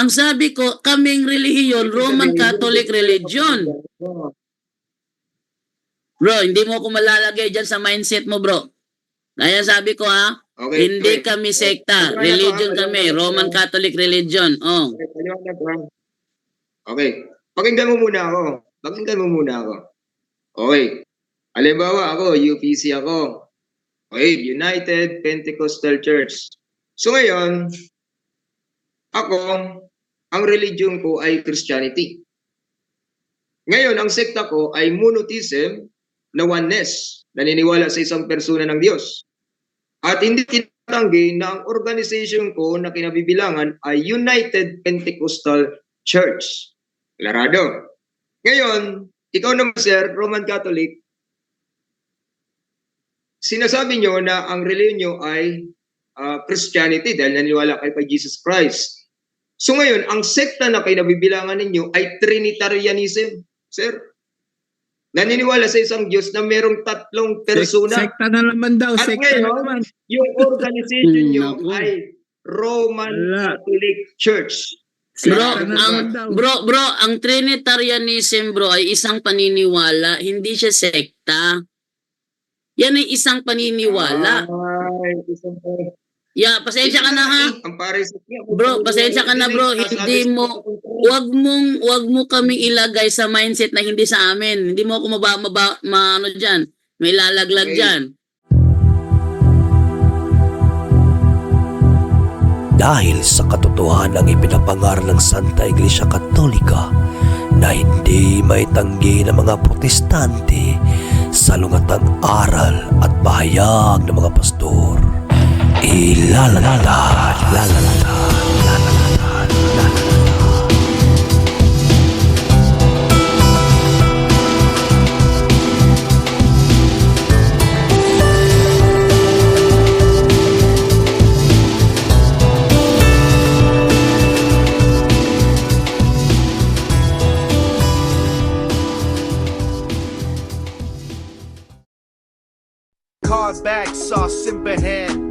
Ang sabi ko, kaming relihiyon, Roman Catholic religion. Bro, hindi mo ko malalagay dyan sa mindset mo, bro. Kaya sabi ko ha, Okay, hindi okay. kami sekta. Paliwanag Religion ko, kami, paliwanag ko. Roman Catholic religion. Oh. Okay, paliwanag ko. Okay. Pakinggan mo muna ako. Okay. Halimbawa ako, UPC ako. Okay, United Pentecostal Church. So ngayon, ako, ang religion ko ay Christianity. Ngayon, ang sekta ko ay monotheism na oneness. Naniniwala sa isang persona ng Diyos. At hindi tinatanggi na ang organization ko na kinabibilangan ay United Pentecostal Church. Klarado. Ngayon, ikaw naman sir, Roman Catholic, sinasabi nyo na ang religion nyo ay Christianity dahil naniniwala kayo kay Jesus Christ. So ngayon, ang sekta na kinabibilangan ninyo ay Trinitarianism, sir. Naniniwala sa isang Diyos na merong tatlong persona. Sekta na naman daw. At Sekta na ngayon, naman. yung organization nyo Naku. ay Roman Wala. Catholic Church. Bro, Sekta na naman daw. bro, ang Trinitarianism, bro, ay isang paniniwala, hindi siya sekta. Yan ay isang paniniwala. Ay, isang Yeah, pasensya ka na ha. Ang pares Bro, pasensya ka na bro, hindi mo, wag mo kaming ilagay sa mindset na hindi sa amin. Hindi mo ako ano dyan, may lalaglag Okay. dyan. Dahil sa katotohanang ipinapangaral ng Santa Iglesia Katolika na hindi maitanggi ng mga protestante sa lungatang aral at pahayag ng mga pastor. Card bag sauce, simbahan.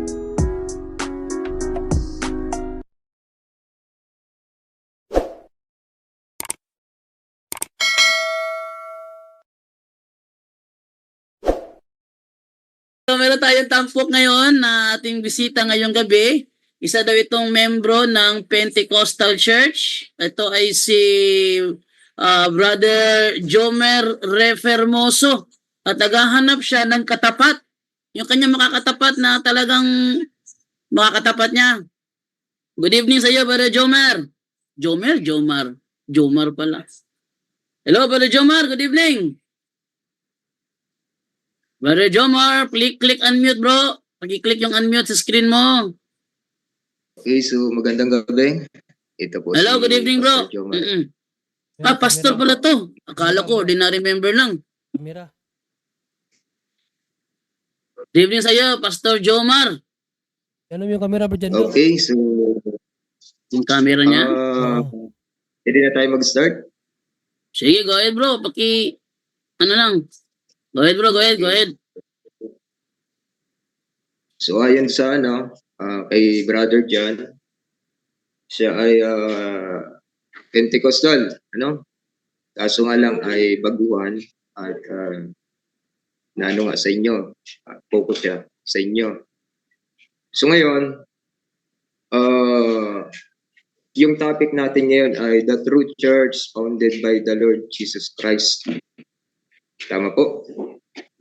So, meron tayong tampok ngayon na ating bisita ngayong gabi. Isa daw itong membro ng Pentecostal Church. Ito ay si Brother Jomer Refermoso. At naghahanap siya ng katapat. Yung kanya makakatapat na talagang makakatapat niya. Good evening sa iyo, Brother Jomer. Jomar pala. Hello, Brother Jomar. Good evening. Brother Jomar, click unmute bro. Pag-click yung unmute sa screen mo. Okay, so magandang gabi. Ito po Hello, si good evening bro. Pastor Jomar. Pastor pala to. Akala ko, na-remember lang. Kamera. Good evening sa iyo, Pastor Jomar. Ano yung kamera ba dyan? Okay, so Yung camera niya. pwede na tayo mag-start? Sige, go ahead bro. Ano lang. Go ahead bro, go ahead. So ayon sa kay Brother John, siya ay Pentecostal, Kaso nga lang ay baguhan at sa inyo, focus siya sa inyo. So ngayon, yung topic natin ngayon ay The True Church Founded by the Lord Jesus Christ. Tama po?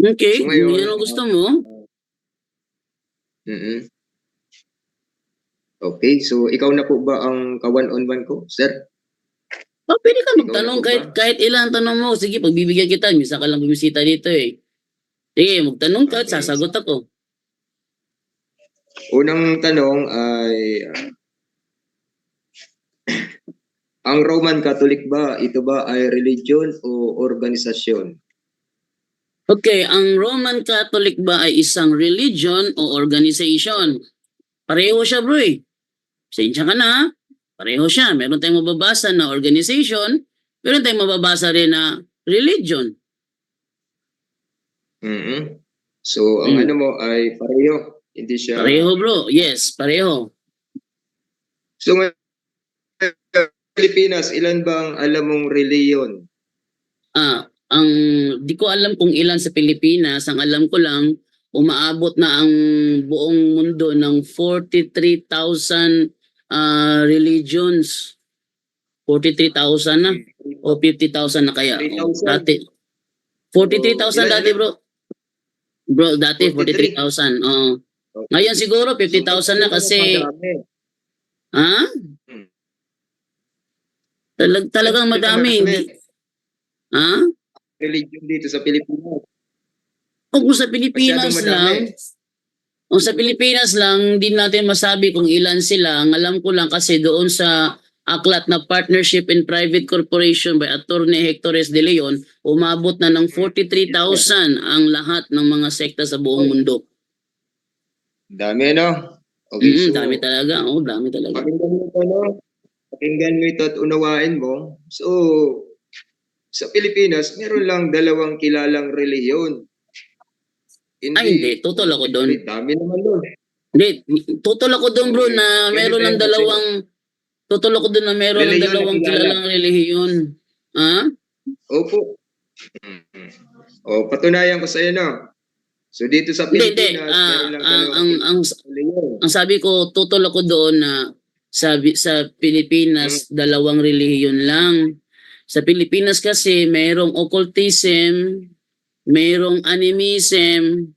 Okay, So ngayon, yan ang gusto mo. Okay, so ikaw na po ba ang ka-one-on-one ko, sir? Pwede ka Ikaw magtanong na po ba? kahit ilang tanong mo. Sige, pagbibigyan kita. Misa ka lang bumisita dito eh. Sige, magtanong ka at Okay. sasagot ako. Unang tanong ay, ang Roman Catholic ba, ito ba ay religion o organisasyon? Okay, ang Roman Catholic ba ay isang religion o organization? Pareho siya bro eh. Pasensya ka na ha? Pareho siya. Meron tayong mababasa na organization, meron tayong mababasa rin na religion. So, ang ano mo ay pareho. Hindi siya... Pareho bro, yes, pareho. So, ngayon, Pilipinas, ilan bang alam mong reliyon? Ang di ko alam kung ilan sa Pilipinas, ang alam ko lang umaabot na ang buong mundo ng 43,000 religions. 43,000 na o 50,000 na kaya. O, 3,000. dati 43,000 Ilan, dati, bro. Bro, dati 43. 43,000. Oo. Ngayon siguro 50,000 na kasi ha? Talagang madami. Hindi, ha? Religion dito sa Pilipinas. O kung sa Pilipinas Masyadong lang, madami. o sa Pilipinas lang, hindi natin masabi kung ilan sila. Ang alam ko lang kasi doon sa aklat na Partnership in Private Corporation by Attorney Hectores de Leon, umabot na ng 43,000 ang lahat ng mga sekta sa buong mundo. Dami, no? Okay, so, Dami talaga. Oo, dami talaga. pakinggan mo ito, no? Pakinggan mo ito at unawain mo. So, sa Pilipinas, meron lang 2 kilalang reliyon. Hindi. Tutol ako doon. Dami naman doon. Hindi. Tutol ako doon, bro, na Okay. meron ng dalawang... Tutol ako doon na meron ng Reliyon na dalawang kilala. kilalang relihiyon. Ha? Opo. O, patunayan ko sa iyo, no? So, dito sa Hindi. Pilipinas, meron lang dalawang reliyon. Ang sabi ko, tutol ako doon na sa Pilipinas, dalawang relihiyon lang. Sa Pilipinas kasi, mayroong occultism, mayroong animism,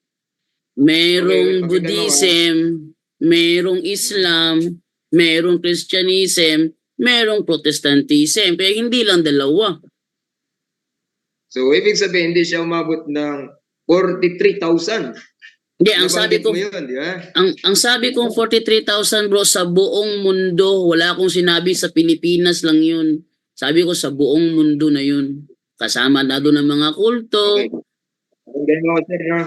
mayroong Okay, Buddhism, mayroong Islam, mayroong Christianism, mayroong Protestantism. Kaya hindi lang dalawa. So, ibig sabihin, hindi siya umabot ng 43,000. Hindi, ang sabi Nabanggit ko, mo yun, di ba? ang sabi kong 43,000, bro, sa buong mundo. Wala akong sinabi sa Pilipinas lang yun. Sabi ko sa buong mundo na yun. Kasama na doon ang mga kulto. Okay. Pakinggan mo, sir, no?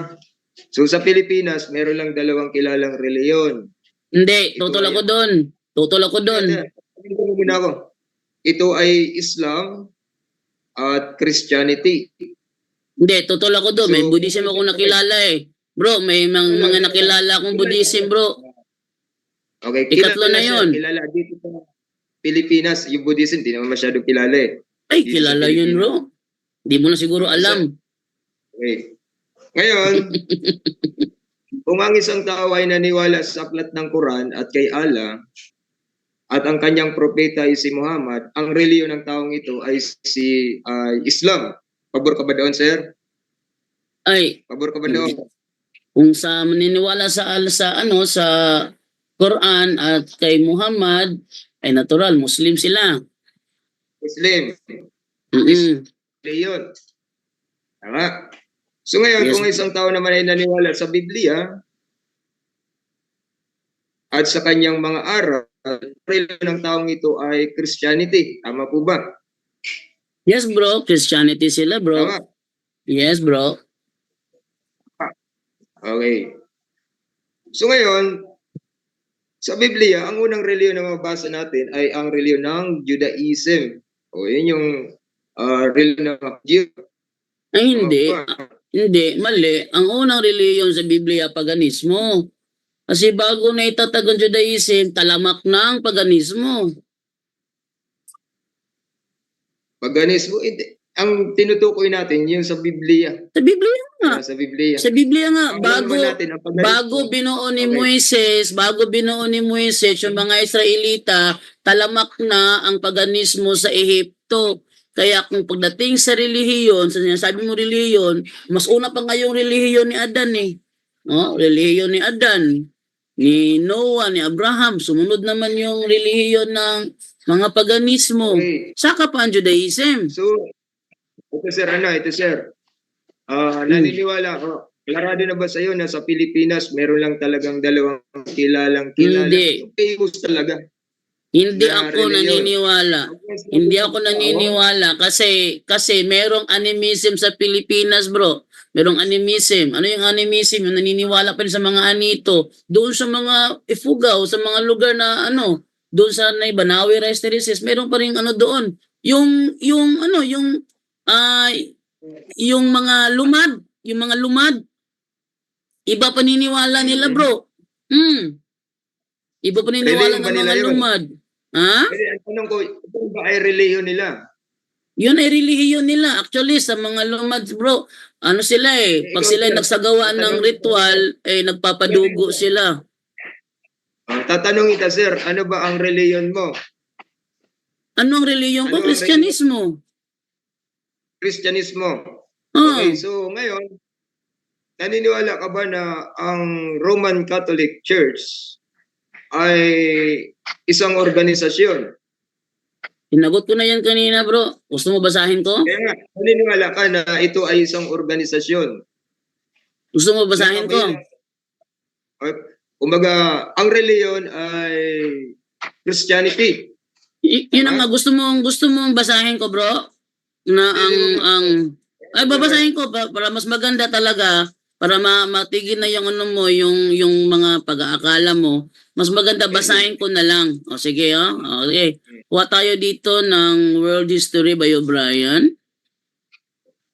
So, sa Pilipinas, meron lang 2 kilalang reliyon. Hindi, tutol ako doon. Tutol ako doon. Pakinggan mo muna ako. Ito ay Islam at Christianity. Hindi, tutol ako doon. May So, Buddhism ako nakilala eh. Bro, may mga nakilala akong Buddhism, bro. Okay, Ikatlo na siya, yun. Kilala dito sa Pilipinas, yung Buddhism, hindi naman masyadong kilala eh. Ay, Dito sa kilala yun, Pilipinas. bro. Di mo na siguro alam. Okay. Ngayon, kung ang isang tao ay naniwala sa aklat ng Quran at kay Allah, at ang kanyang propeta ay si Muhammad, ang reliyon ng taong ito ay si Islam. Pabor ka ba doon, sir? Ay, Pabor ka ba doon? kung sa maniniwala sa Quran at kay Muhammad, ay natural, Muslim sila. Muslim. Mm-mm. Reliyon. Tama. So ngayon, Yes. kung isang tao naman ay naniwala sa Biblia at sa kanyang mga aral, reliyon ng taong ito ay Christianity. Tama po ba? Yes, bro. Christianity sila, bro. Tama. Yes, bro. Okay. So ngayon, sa Biblia, ang unang reliyon na mabasa natin ay ang reliyon ng Judaism. O yun yung reliyon ng Jew. Ay, hindi. O, Hindi, mali. Ang unang reliyon sa Biblia, paganismo. Kasi bago na itatag ang Judaism, talamak na ang paganismo. Paganismo, hindi. Ang tinutukoy natin, yung sa Biblia. Sa Biblia nga. Sa Biblia. Sa Biblia nga, Ang alam naman natin, ang paganismo. bago binuo ni Moises yung mga Israelita, talamak na ang paganismo sa Ehipto. Kaya kung pagdating sa relihiyon, sa sinasabi mo relihiyon, mas una pa nga yung relihiyon ni Adan eh. No? Relihiyon ni Adan, ni Noah, ni Abraham. Sumunod naman yung relihiyon ng mga paganismo. Okay. Saka pa ang Judaism. So, ito sir. Naniniwala ako. Klarado na ba sa iyo na sa Pilipinas meron lang talagang 2 kilalang kilala? Hindi. Yung famous talaga. Hindi Na ako relihiyon. naniniwala. Hindi ako naniniwala kasi merong animism sa Pilipinas, bro. Merong animism. Ano yung animism? Yung naniniwala pa rin sa mga anito. Doon sa mga Ifugao, sa mga lugar na doon sa Banawi Rice Terraces, meron pa rin doon. Yung mga lumad. Iba paniniwala nila, bro. Iba paniniwala Reliyon ng ba nila mga yun? lumad. Ha? Kasi ang tanong ko, ito ba ay reliyon nila? Yun ay relihiyon nila. Actually, sa mga lumads, bro, ano sila eh, pag Ikaw, sila sir, nagsagawa ng tatanungin ritual, eh, nagpapadugo sila. Tatanungin ka, sir, ano ba ang reliyon mo? Ano ang relihiyon ko? Ano ang Kristyanismo. Kristyanismo. Ah, Okay, so ngayon, naniniwala ka ba na ang Roman Catholic Church ay isang organisasyon? Sinagot ko na yan kanina, bro. Gusto mo basahin ko? Kaya nga, naniniwala ka na ito ay isang organisasyon. Gusto mo basahin ko? Kumbaga, ang reliyon ay Christianity. Yun ang nga, gusto mong basahin ko, bro? Na ay babasahin ko para mas maganda talaga, para matigil na yung ano mo, yung mga pag-aakala mo. Mas maganda basahin ko na lang. O sige, okay. Kuha tayo dito ng World History by O'Brien.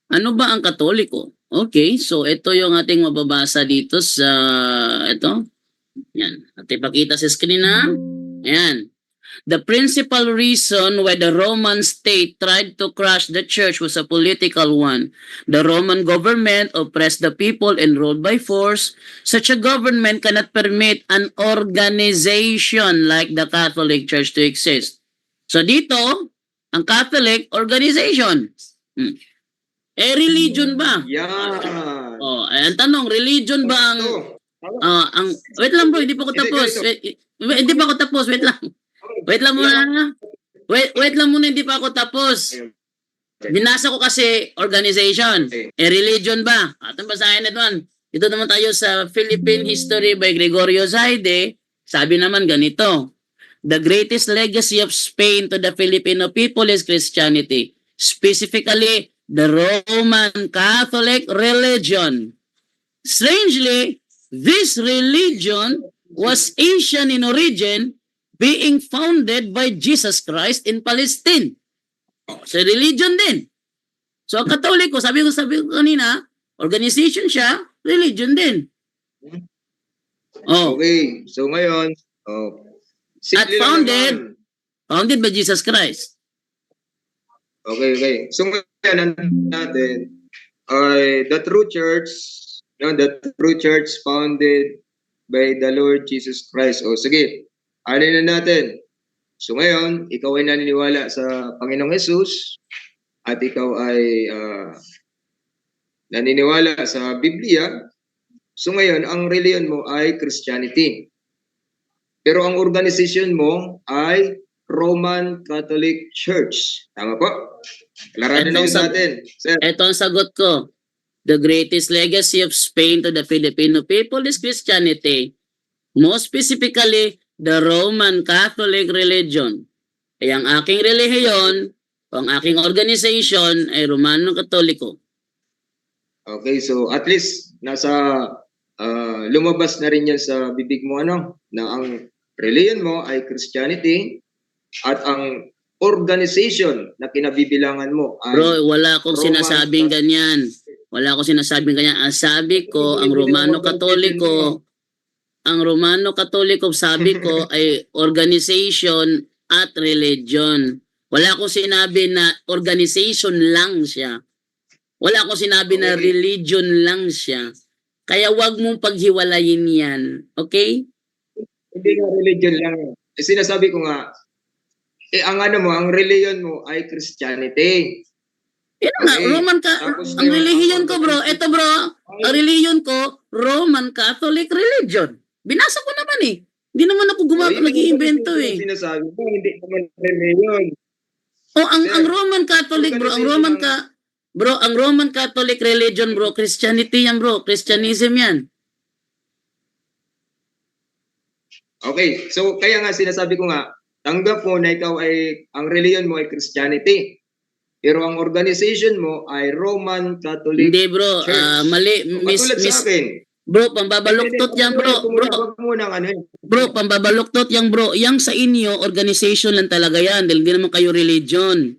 Ano ba ang Katoliko? Okay, so ito yung ating mababasa dito sa ito. Yan. At ipakita sa screen na. Ayan. The principal reason why the Roman state tried to crush the church was a political one. The Roman government oppressed the people and ruled by force. Such a government cannot permit an organization like the Catholic Church to exist. So dito, ang Catholic organization. Religion ba? Yan. Oh, ang tanong, religion ba ang wait lang bro, hindi pa ako tapos. Hindi pa ako tapos, wait lang. Wait lang muna. Wait lang muna, hindi pa ako tapos. Binasa ko kasi organization. Religion ba? Atong basahin ito man. Ito naman tayo sa Philippine History by Gregorio Zaide. Sabi naman ganito. The greatest legacy of Spain to the Filipino people is Christianity. Specifically, the Roman Catholic religion. Strangely, this religion was Asian in origin, being founded by Jesus Christ in Palestine. So, religion din. So, ang Katoliko, sabi ko kanina, organization siya, religion din. Oh. Okay, so ngayon, At simple lang naman. founded by Jesus Christ. Okay. So ngayon, natin ay the true church founded by the Lord Jesus Christ. O sige, ano na natin? So ngayon, ikaw ay naniniwala sa Panginoong Hesus at ikaw ay naniniwala sa Biblia. So ngayon, ang reliyon mo ay Christianity. Pero ang organization mo ay Roman Catholic Church. Tama po? Laranan na yun natin. Sir. Ito ang sagot ko. The greatest legacy of Spain to the Filipino people is Christianity. More specifically, the Roman Catholic religion. Kaya ang aking relihiyon o ang aking organization ay Romano Katoliko. Okay, so at least nasa lumabas na rin yan sa bibig mo na ang reliyon mo ay Christianity at ang organization na kinabibilangan mo ay Bro, wala akong Roman sinasabing ganyan. Wala akong sinasabing ganyan. Ang sabi ko, ang Romano Katoliko, sabi ko ay organization at religion. Wala akong sinabi na organization lang siya. Wala akong sinabi na religion lang siya. Kaya wag mong paghiwalayin yan. Okay? Hindi nga religion lang. Sinasabi ko nga, ang reliyon mo ay Christianity. Yan nga, ang relihiyon ko bro, eto bro, ang relihiyon ko, Roman Catholic religion. Binasa ko naman eh. Hindi naman ako nag-iimbento eh. Sinasabi ko, hindi naman reliyon. O ang Roman Catholic bro, ang Roman Catholic religion bro, Christianity yan bro, Christianism yan. Okay, so kaya nga sinasabi ko nga, tanggap mo na ikaw ay, ang reliyon mo ay Christianity. Pero ang organization mo ay Roman Catholic Hindi bro, Church. mali, Katulad sa akin. bro, pambabaluktot yan bro, bro, pambabaluktot yan bro, yang sa inyo, organization lang talaga yan, dahil hindi naman kayo religion.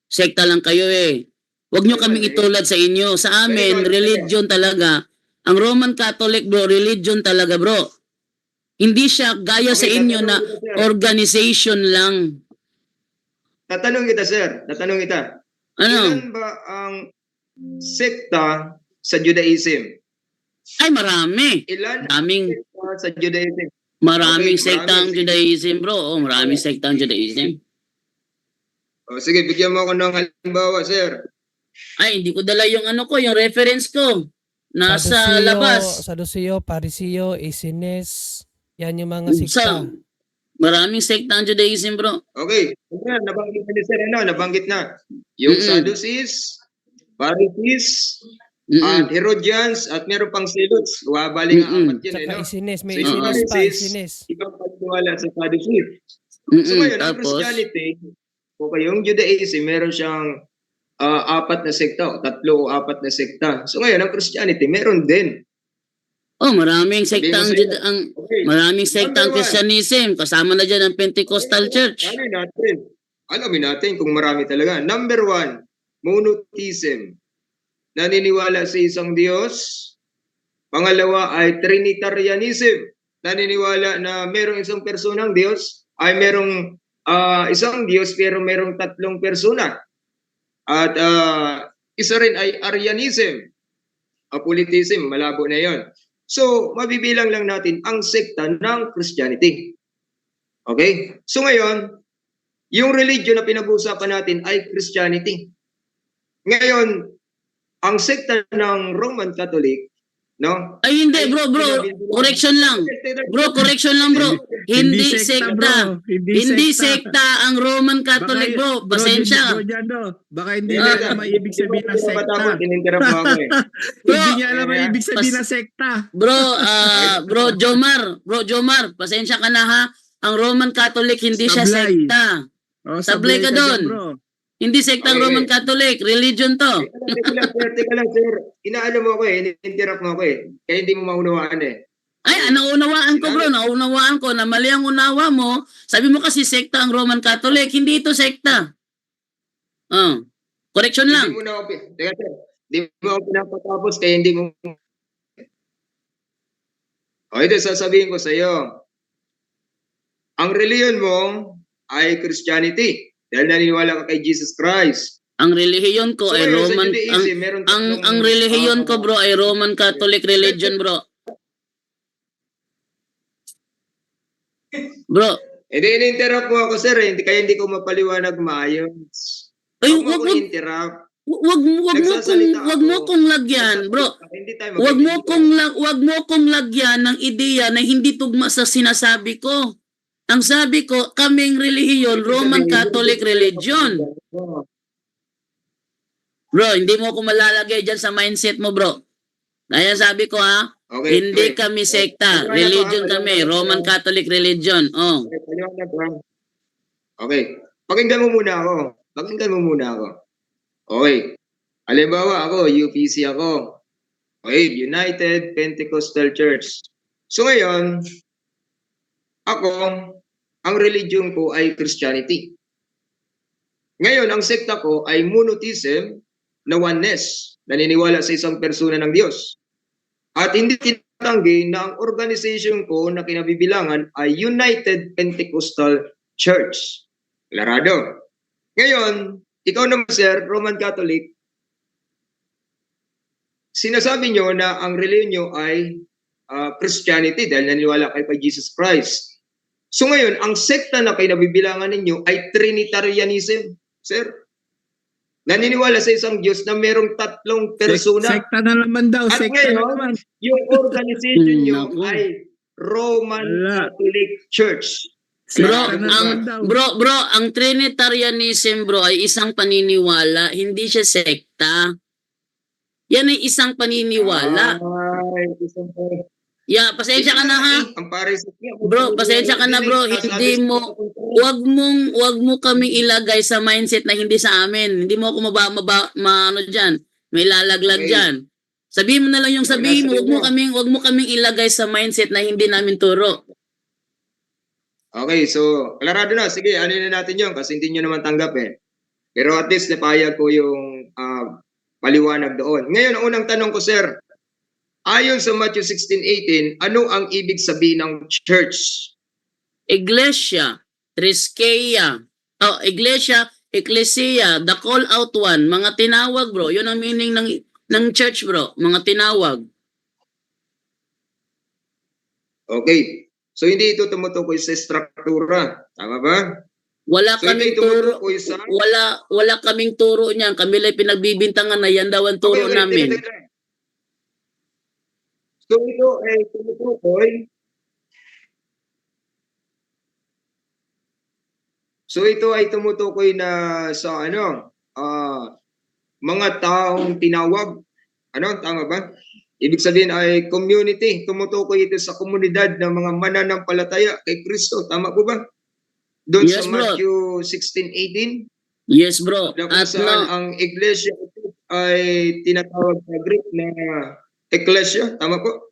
Sekta lang kayo eh. Huwag nyo kaming itulad sa inyo. Sa amin, religion talaga. Ang Roman Catholic bro, religion talaga bro. Hindi siya gaya sa Okay, inyo na tatanungin kita, sir. organization lang. Tatanong kita, sir. Tatanong kita. Ano? Ilan ba ang sekta sa Judaism? Ay, marami. Ilan ang Daming, sekta sa Judaism? maraming Okay, sekta ang marami. Judaism, bro. Oh, maraming sekta ang Judaism. O, sige, bigyan mo ako ng halimbawa, sir. Ay, hindi ko dala yung ano ko, yung reference ko. Nasa labas. Saduceo, Pariseo, Essenes, yan yung mga Sa, sikta. maraming sekta ang Judaism, bro. Okay. Ayan, nabanggit na ni sir, ano? Nabanggit na. Yung Mm-mm. Sadducees, Pharisees, Mm-mm. at Herodians, at meron pang Zealots. Bali nga Mm-mm. apat yun, Tsaka no? Essenes, may So, yung Essenes pa, Pharisees, Essenes. ibang pagtiwala sa Sadducees. So Mm-mm. ngayon, ang Tapos, Christianity, okay, yung Judaism, meron siyang apat na sekta, o tatlo o apat na sekta. So ngayon, ang Christianity, meron din. oh, maraming sekta ang, Sabihin mo sa'yo. ang Okay. maraming sekta ang Number one. Christianism. Kasama na dyan ang Pentecostal Church. Alamin natin kung marami talaga. Number 1, monotheism. Naniniwala sa isang Diyos. Pangalawa ay Trinitarianism. Naniniwala na merong isang personang Diyos ay merong isang Diyos pero merong tatlong persona. At isa rin ay Arianism. Apolitism, malabo na yon. So, mabibilang lang natin ang sekta ng Christianity. Okay? So ngayon, yung religion na pinag-uusapan natin ay Christianity. Ngayon, ang sekta ng Roman Catholic, no? Ay, hindi, bro. Correction lang. Bro, correction lang, bro. Hindi sekta. bro. Hindi Hindi sekta. sekta ang Roman Catholic, bro. Pasensya. Bro, dyan, bro. Baka hindi Ah, nila alam ang ibig sabihin ng sekta. Tininterrupt mo ako eh. Hindi niya alam ang ibig sabihin Pas- ng sekta. Bro Jomar, pasensya ka na ha. Ang Roman Catholic hindi siya Sablay. sekta. Oh, Sablay ka dyan, doon. bro. Hindi sekta ang Okay. Roman Catholic, religion to. Teka lang, sir. Inaalam mo ako eh. Ininterrupt mo ako eh. Kaya hindi mo maunawaan eh. Ay, naunawaan ko, bro. Naunawaan ko na mali ang unawa mo. Sabi mo kasi sekta ang Roman Catholic. Hindi ito sekta. Correction lang. Hindi mo na ako, teka sir. Hindi mo ako pinapatapos kaya hindi mo. O ito, sasabihin ko sa iyo. Ang reliyon mo ay Christianity. Dahil naniniwala ka kay Jesus Christ. Ang relihiyon ko ay ngayon, sa Roman Judaism, meron tatlong, ang relihiyon ko, bro, ay Roman Catholic religion, bro. Bro, Hindi, in-interrupt mo ako, sir. Kaya hindi ko mapaliwanag maayos. ay, Huwag mo wag akong interrupt. Nagsasalita wag mo ako. kong lagyan, bro. Hindi tayo Wag magkaibigan. mo kong lagyan ng ideya na hindi tugma sa sinasabi ko. Ang sabi ko, kaming relihiyon, Roman Catholic religion. Bro, hindi mo ko malalagay dyan sa mindset mo, bro. Kaya sabi ko ha, Okay, hindi okay. kami sekta. Paliwanag Religion ko, kami, paliwanag ko. Roman Catholic religion. Oh. Okay, paliwanag ko. Okay. Pakinggan mo muna ako. Okay. Halimbawa ako, UPC ako. Okay, United Pentecostal Church. So ngayon, ako, ang religion ko ay Christianity. Ngayon, ang sekta ko ay monotheism na oneness. Naniniwala sa isang persona ng Diyos. At hindi tinatanggi na ang organization ko na kinabibilangan ay United Pentecostal Church. Klarado. Ngayon, ikaw naman sir, Roman Catholic, sinasabi nyo na ang reliyon nyo ay Christianity dahil naniniwala kayo kay Jesus Christ. So ngayon, ang sekta na kinabibilangan ninyo ay Trinitarianism, sir. Naniniwala sa isang Diyos na merong tatlong persona. Sekta na naman daw. At Sekta na ngayon, naman. yung organization nyo Naku. ay Roman Wala. Catholic Church. Bro, Sekta na naman daw. bro, ang Trinitarianism, bro, ay isang paniniwala, hindi siya sekta. Yan ay isang paniniwala. Ay, isang Yeah, pasensya ka na ha. Ang pares. Bro, pasensya ka na, bro. Hindi mo- Wag mo kaming ilagay sa mindset na hindi sa amin. Hindi mo ako ano diyan. May lalaglag Okay. diyan. Sabihin mo na lang yung sabihin mo. Wag mo kaming ilagay sa mindset na hindi namin turo. Okay, so, klarado na. Sige, ano na natin yun kasi hindi nyo naman tanggap eh. Pero at least napayag ko yung paliwanag doon. Ngayon, ang unang tanong ko, sir, ayon sa Matthew 16:18, ano ang ibig sabihin ng church? Iglesia, Triskeia. Oh, Iglesia, Ecclesia, the call out one, mga tinawag bro. Yun ang meaning ng church bro, mga tinawag. Okay. So hindi ito tumutukoy sa struktura. Tama ba? Wala So kaming ito turo, tumutukoy sa... wala kaming turo niyan. Kami lang pinagbibintangan na yan daw ang turo namin. teka. So ito ay tumutukoy... So ito ay tumutukoy na sa mga taong tinawag. Ano, tama ba? Ibig sabihin ay community. Tumutukoy ito sa komunidad ng mga mananampalataya kay Kristo. Tama po ba? Doon Yes, sa bro. Matthew 16:18, Yes bro. na kung At saan ang iglesia ay tinatawag sa Greek na ecclesia. Tama po?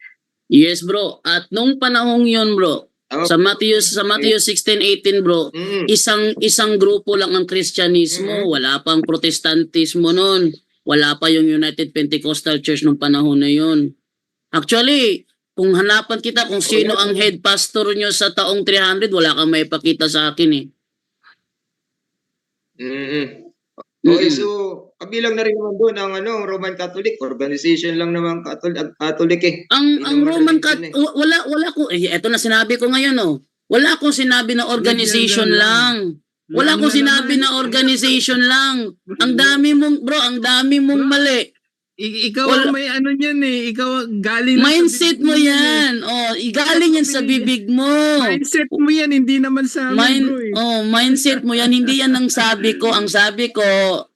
yes bro. At nung panahong yun bro, Tama sa po. Matthew 16:18 bro, Mm. isang grupo lang ang Kristyanismo, wala pang Protestantismo noon. Wala pa yung United Pentecostal Church nung panahon na yun. Actually, kung hanapan kita kung sino ang head pastor nyo sa taong 300, wala kang maipakita sa akin eh. Mm. Okay, Mm-mm. so kabilang na rin naman doon ang Roman Catholic organization lang naman Catholic eh. Ang Hindi naman Roman religion Catholic, wala ko, eto na sinabi ko ngayon oh. Wala akong sinabi na organization lang. Wala akong sinabi na organization lang. Ang dami mong, bro, ang dami mong mali. Ikaw Wala- ang may ano niyan eh. Ikaw galing lang sa Mindset bibig mo eh. yan. Oh, igaling yan sa bibig mo. Mindset mo yan, hindi naman sa amin bro eh. Mindset mo yan. Hindi yan ang sabi ko. Ang sabi ko,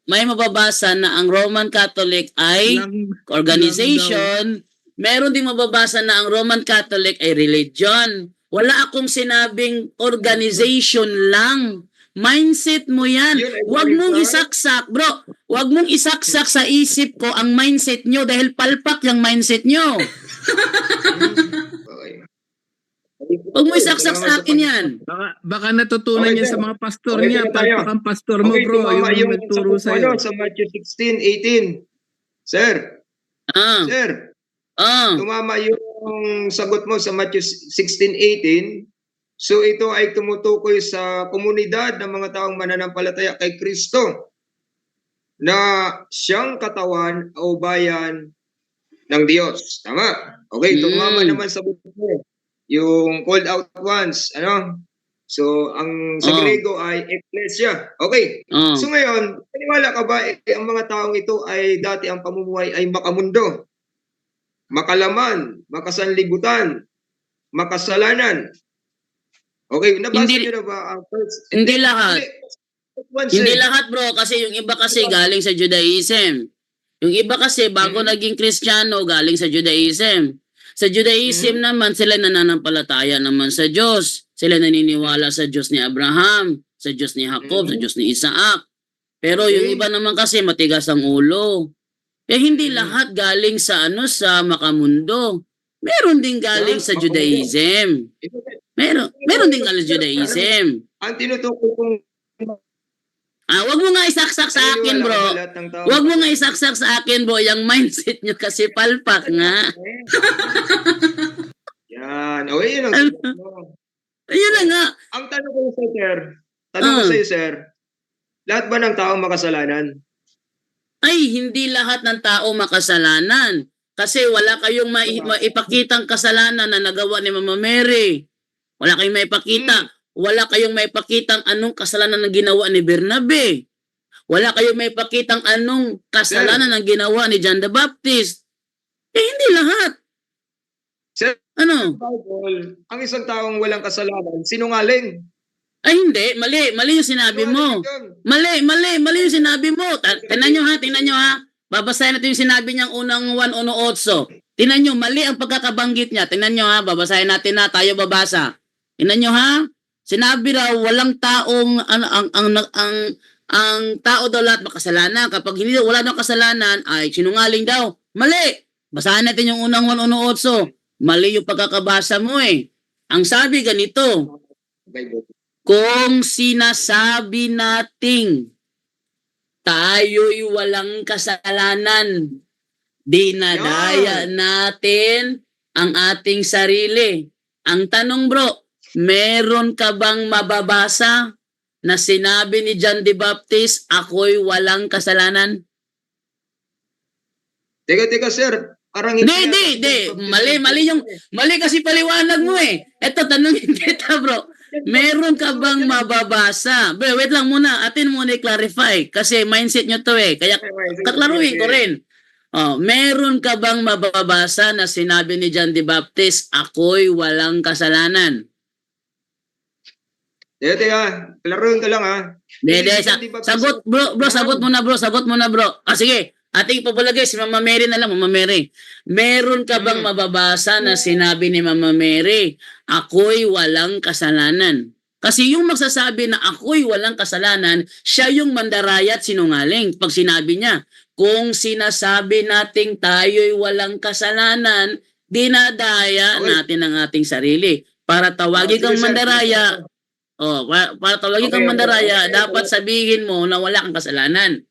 may mababasa na ang Roman Catholic ay Lang- organization. Meron ding mababasa na ang Roman Catholic ay religion. Wala akong sinabing organization lang. Mindset mo yan. Yun ay Huwag mong verify. isaksak, bro. Huwag mong isaksak sa isip ko ang mindset nyo dahil palpak yung mindset nyo. Okay. Huwag mo isaksak sa akin yan. Baka natutunan Okay, niya sir. sa mga pastor Okay, niya. sir, tayo. Palpak ang pastor mo Okay, bro. tumama Yung nagturo sa sa'yo. sa Matthew 16:18. Sir, Ah, sir, ah. tumama yung sagot mo sa Matthew 16:18. So ito ay tumutukoy sa komunidad ng mga taong mananampalataya kay Kristo na siyang katawan o bayan ng Diyos. Tama? Okay, tumama naman sa buto mo. Yung called out ones, So ang sa Oh. Grego ay ecclesia. Okay. Oh. So ngayon, paniwala ka ba ang mga taong ito ay dati ang pamumuhay ay makamundo, makalaman, makasanlibutan, makasalanan? Okay, nabasa Hindi- niyo na ba ang first? hindi lahat. Once, Hindi eh. lahat bro, kasi yung iba kasi galing sa Judaism. Yung iba kasi bago naging Kristiyano, galing sa Judaism. Sa Judaism naman, sila nananampalataya naman sa Diyos. Sila naniniwala sa Diyos ni Abraham, sa Diyos ni Jacob, sa Diyos ni Isaac. Pero yung iba naman kasi matigas ang ulo. Eh hindi lahat galing sa sa makamundo. Meron din galing sa Judaism. Meron din galing sa Judaism. Ang tinutukoy kong Wag mo nga isaksak sa akin, bro. Wag mo nga isaksak sa akin, bro. Yung mindset nyo kasi palpak nga. Yan. O, yun ang Ano? sagot mo. Ayun na nga. Ang tanong ko sa'yo, sir. Tanong ko sa'yo, sir. Lahat ba ng tao makasalanan? Ay, hindi lahat ng tao makasalanan. Kasi wala kayong maipakitang kasalanan na nagawa ni Mama Mary. Wala kayong maipakita. Wala kayong maipakitang anong kasalanan na ginawa ni Bernabe. Wala kayong maipakitang anong kasalanan na ginawa ni John the Baptist. Eh, hindi lahat. Sir, Ano? Bible, ang isang taong walang kasalanan, sinungaling. Ay, hindi. Mali. Mali yung sinabi mo. Mali yung sinabi mo. Tingnan nyo ha. Babasahin natin yung sinabi niyang unang 1:8. Tingnan nyo, mali ang pagkakabanggit niya. Tingnan nyo ha, babasahin natin na, tayo babasa. Tingnan nyo ha. Sinabi raw, walang taong, ang tao daw lahat makasalanan. Kapag hindi wala daw kasalanan, ay sinungaling daw. Mali. Basahin natin yung unang 1:8. Mali yung pagkakabasa mo eh. Ang sabi ganito, kung sinasabi nating tayo'y walang kasalanan Dinadaya natin ang ating sarili. Ang tanong bro, meron ka bang mababasa na sinabi ni John the Baptist, ako'y walang kasalanan? Teka, sir. Parang Hindi. Mali kasi paliwanag mo eh. Eto, tanongin kita bro. Meron ka bang mababasa? Bro, wait lang muna. Atin muna i-clarify. Kasi mindset nyo to eh. Kaya kaklaruhin ko rin. Oh, meron ka bang mababasa na sinabi ni John the Baptist, ako'y walang kasalanan? Teka. Klaruhin ka lang ha. Sagot sagot muna bro. Sige. Ating papalagay si Mama Mary na lang, Mama Mary. Meron ka bang mababasa na sinabi ni Mama Mary, ako'y walang kasalanan? Kasi yung magsasabi na ako'y walang kasalanan, siya yung mandaraya at sinungaling. Pag sinabi niya, kung sinasabi nating tayo'y walang kasalanan, dinadaya natin ang ating sarili. Para tawagin kang mandaraya, para tawagin kang mandaraya, dapat sabihin mo na wala kang kasalanan.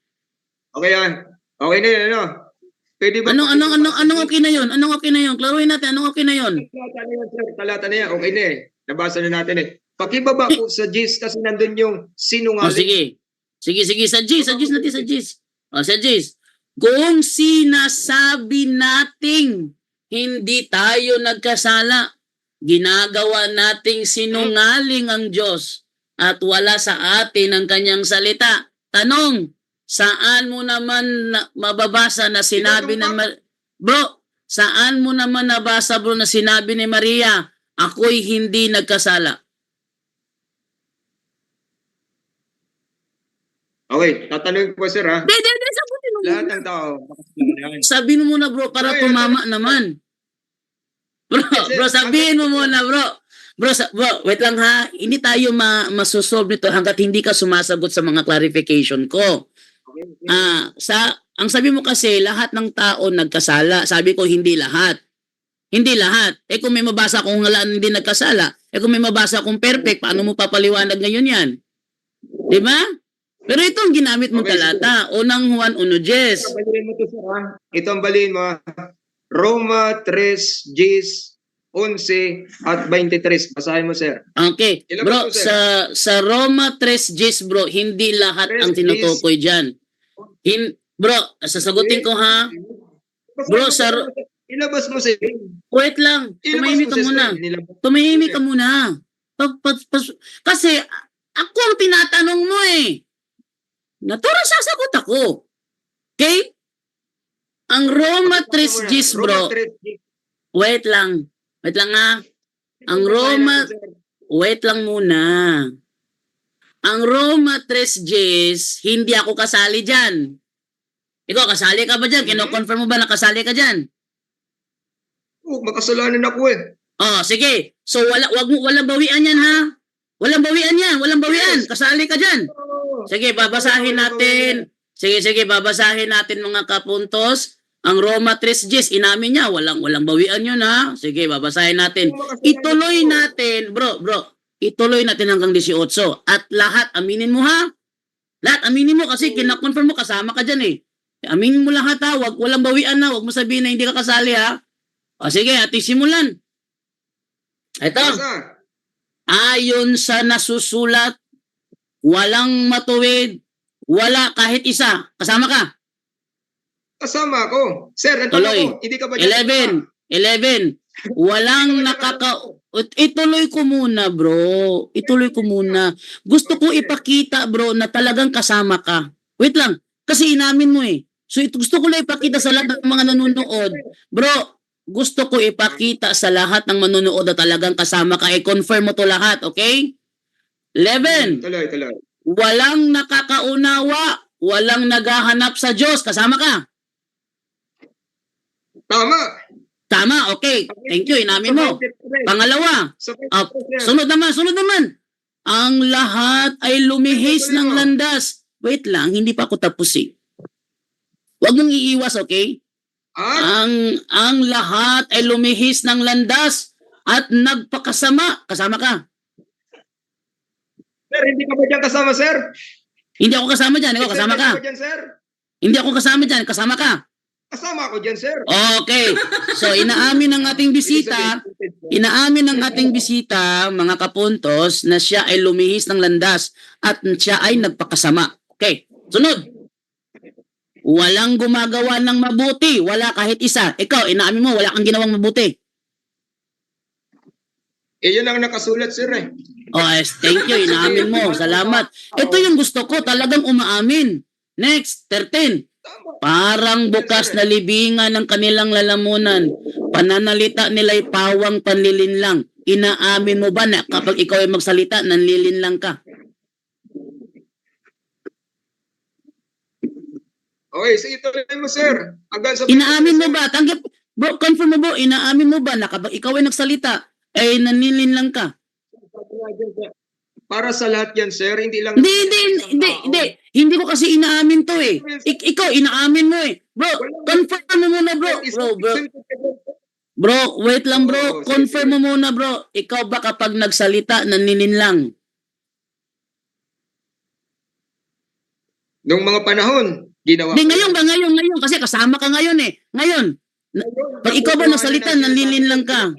Okay yan. Okay na yun, ano? Pwede ba? Anong okay na yun? Anong okay na yun? Klaruhin natin, anong okay na yun? Talata na yan, sir. Talata na yan. Okay na eh. Nabasa na natin eh. Pakibaba po sa G's kasi nandun yung sinungaling. Sige. Sa G's natin, sa G's. Sa G's. Kung sinasabi nating hindi tayo nagkasala, ginagawa nating sinungaling ang Diyos at wala sa atin ang kanyang salita. Tanong, saan mo naman mababasa na sinabi ng bro, saan mo naman nabasa bro na sinabi ni Maria, ako'y hindi nagkasala? Okay, tatanungin ko sir ha. Sagutin mo Lahat muna. ng tao. makasalanan. Sabihin mo muna bro, para tumama naman. Bro, sabihin mo muna bro. Bro, wait lang ha. Hindi tayo masusolve nito hanggat hindi ka sumasagot sa mga clarification ko. Ang sabi mo kasi lahat ng tao nagkasala. Sabi ko hindi lahat. Hindi lahat. Kung may mabasa kung hindi nagkasala, kung may mabasa kung perfect, paano mo papaliwanag ngayon yan? 'Di ba? Pero ito ang ginamit mong talata. Unang Juan 1:10. Baliin mo to sir ha. Ito ang baliin mo ha. Roma 3, G's 11 at 23. Basahin mo sir. Okay. Ilabas Bro, mo, sir. sa Roma 3:10 bro, hindi lahat ang 3:10. tinutukoy diyan. Bro, sasagutin ko ha. Bro, sir, Ilabas mo sir. wait lang. Tumahimik ka muna. Tumahimik ka muna. Kasi ako ang tinatanong mo eh. Naturang sasagot ako. Okay? Ang Roma 3:10 bro. Wait lang. Wait lang ha. Ang Roma, wait lang muna. Ang Roma 3:10, hindi ako kasali dyan. Ikaw, kasali ka ba dyan? Kino-confirm mo ba na kasali ka dyan? Makasalanan ako eh. Sige. So, walang bawian yan ha? Walang bawian yan. Walang bawian. Kasali ka dyan. Sige, babasahin natin. Sige, babasahin natin mga kapuntos. Ang Roma 3:10, inamin niya, walang bawian yun ha. Sige, babasahin natin. Ituloy natin, bro. Ituloy natin hanggang 18. At lahat, aminin mo ha. Lahat, aminin mo kasi kinakonfirm mo, kasama ka dyan eh. Aminin mo lahat ha. Walang bawian na. Huwag mo sabihin na hindi ka kasali ha. Sige, ating simulan. Ito. Ayon sa nasusulat, walang matuwid, wala kahit isa. Kasama ka? Kasama ako. Sir, ito Tuloy. ako. Hindi ka ba dyan? 11. Walang Ituloy ko muna, bro. Ituloy ko muna. Gusto ko ipakita, bro, na talagang kasama ka. Wait lang. Kasi inamin mo eh. So, gusto ko lang ipakita sa lahat ng mga nanonood. Bro, gusto ko ipakita sa lahat ng manonood na talagang kasama ka. I-confirm mo to lahat, okay? 11. Tuloy. Walang nakakaunawa. Walang naghahanap sa Diyos. Kasama ka? Tama, okay. Thank you, inamin mo. Pangalawa, sunod naman. Ang lahat ay lumihis ng landas. Wait lang, hindi pa ako tapos eh. Huwag mong iiwas, okay? Ang lahat ay lumihis ng landas at nagpakasama. Kasama ka? Sir, hindi ka ba dyan kasama, sir? Hindi ako kasama dyan. Ikaw, kasama ka? Hindi ka ba dyan, sir? Hindi ako kasama dyan. Kasama ka? Kasama ako dyan, sir. Okay. So, inaamin ng ating bisita, mga kapuntos, na siya ay lumihis ng landas at siya ay nagpakasama. Okay. Sunod. Walang gumagawa ng mabuti. Wala kahit isa. Ikaw, inaamin mo, wala kang ginawang mabuti. Yun ang nakasulat, sir eh. Oh, yes, thank you. Inaamin mo. Salamat. Ito yung gusto ko. Talagang umaamin. Next, 13. Parang bukas na libingan ng kanilang lalamunan. Pananalita nila'y pawang panlilinlang. Inaamin mo ba na kapag ikaw ay magsalita, nanlilinlang ka? Okay, sige, tuloy mo, sir. Hanggang sa... Inaamin mo ba? Tanggap, bro, confirm mo bro, inaamin mo ba na kapag ikaw ay nagsalita, ay nanlilinlang ka? Para sa lahat yan, sir, hindi lang... Hindi. Hindi ko kasi inaamin to eh. Ikaw, inaamin mo eh. Bro, confirm mo muna bro. Bro, wait lang bro. Confirm mo muna bro. Ikaw ba kapag nagsalita, nanlilinlang? Nung mga panahon, ginawa Hindi, ko ngayon yan. ba? Ngayon. Kasi kasama ka ngayon eh. Ngayon. Pag ikaw ba nagsalita, nanlilinlang ka?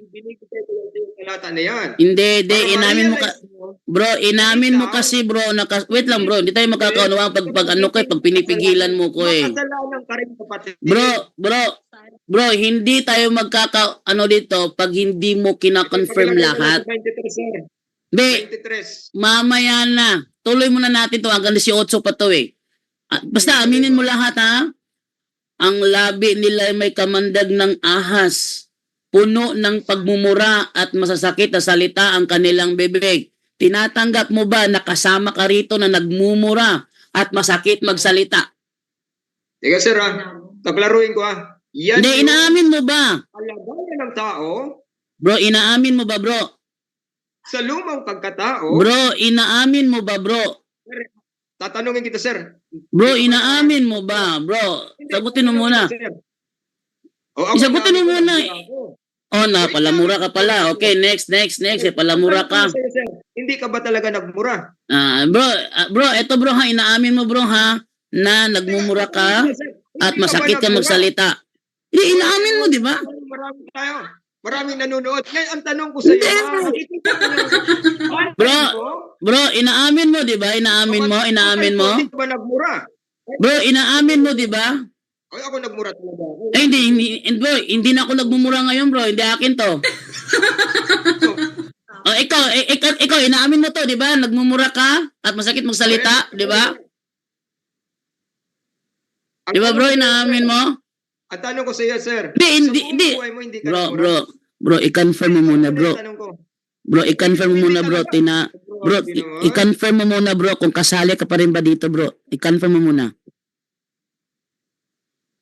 Talata na yan. Hindi. Para Inamin mo ka. ma-realize mo, Bro, inamin mo kasi bro. Wait lang bro. Hindi tayo magkakaunawa pag pag pinipigilan mo ko eh. makasalanan ka rin, kapatid. Bro, hindi tayo dito pag hindi mo kina-confirm lahat. 23, sir. Hindi, 23. mamaya na. Tuloy muna natin to hanggang 18 pa to eh. Basta aminin mo lahat ha. Ang labi nila ay may kamandag ng ahas. Puno ng pagmumura at masasakit na salita ang kanilang bibig. Tinatanggap mo ba na kasama ka rito na nagmumura at masakit magsalita? Teka, sir, taklaruin ko Yan Hindi, inaamin mo ba? kalagayan ng tao Bro, inaamin mo ba bro? sa lumang pagkatao. Bro, inaamin mo ba bro? Tatanungin kita, sir. Bro, inaamin mo ba? Bro, sagutin mo muna. Isagutin mo muna. Oh, palamura ka pala. Okay, next. Palamura ka. Hindi ka ba talaga nagmura? Bro, eto bro ha, inaamin mo bro ha, na nagmumura ka at masakit ka magsalita. Hindi, inaamin mo, di ba? Marami tayo. Maraming nanonood. Ngayon, ang tanong ko sa iyo, Bro, inaamin mo, di ba? Inaamin mo? Hindi ka ba nagmura? Bro, inaamin mo, di ba? Ay, ako nagmura talaga. Eh, bro, hindi na ako nagmumura ngayon, bro. Hindi akin to. Oh, ikaw, inaamin mo to, di ba? Nagmumura ka at masakit magsalita, di ba? Di ba, bro, inaamin mo? Ang tanong ko sa iyo, sir. Hindi. Sa buhay mo, hindi ka nagmura. Bro, i-confirm mo muna, bro. Tanong ko. Bro, i-confirm mo muna, bro. Bro, i-confirm mo muna, bro, kung kasali ka pa rin ba dito, bro. I-confirm mo muna.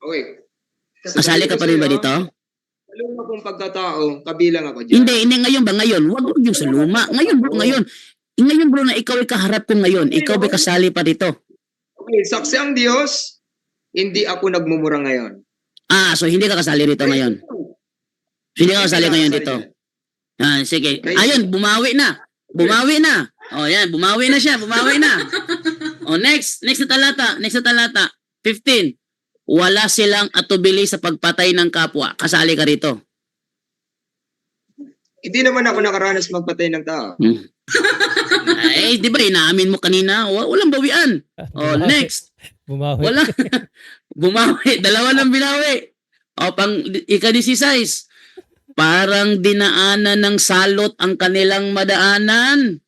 Okay. Kasali ka pa rin ba dito? Sa luma kong pagkatao, kabilang ako dyan. Hindi, ngayon ba? Ngayon? Huwag yung sa luma. Ngayon, bro, ngayon. Ngayon, bro, na ikaw ay kaharap ko ngayon. Ikaw ba kasali pa dito? Okay, saksi ang Diyos, hindi ako nagmumura ngayon. So hindi ka kasali rito ngayon. Hindi ka kasali ngayon dito. Sige. Ayun, bumawi na. Oh, yan, bumawi na siya. Oh, next na talata. 15. Wala silang atubili sa pagpatay ng kapwa. Kasali ka rito. Hindi naman ako nakaranas magpatay ng tao. Ay, di ba inaamin mo kanina? Walang bawian. Oh, next. Bumawi. Wala. Bumawi. Dalawa lang binawi. O, ika-16. Parang dinaanan ng salot ang kanilang madaanan.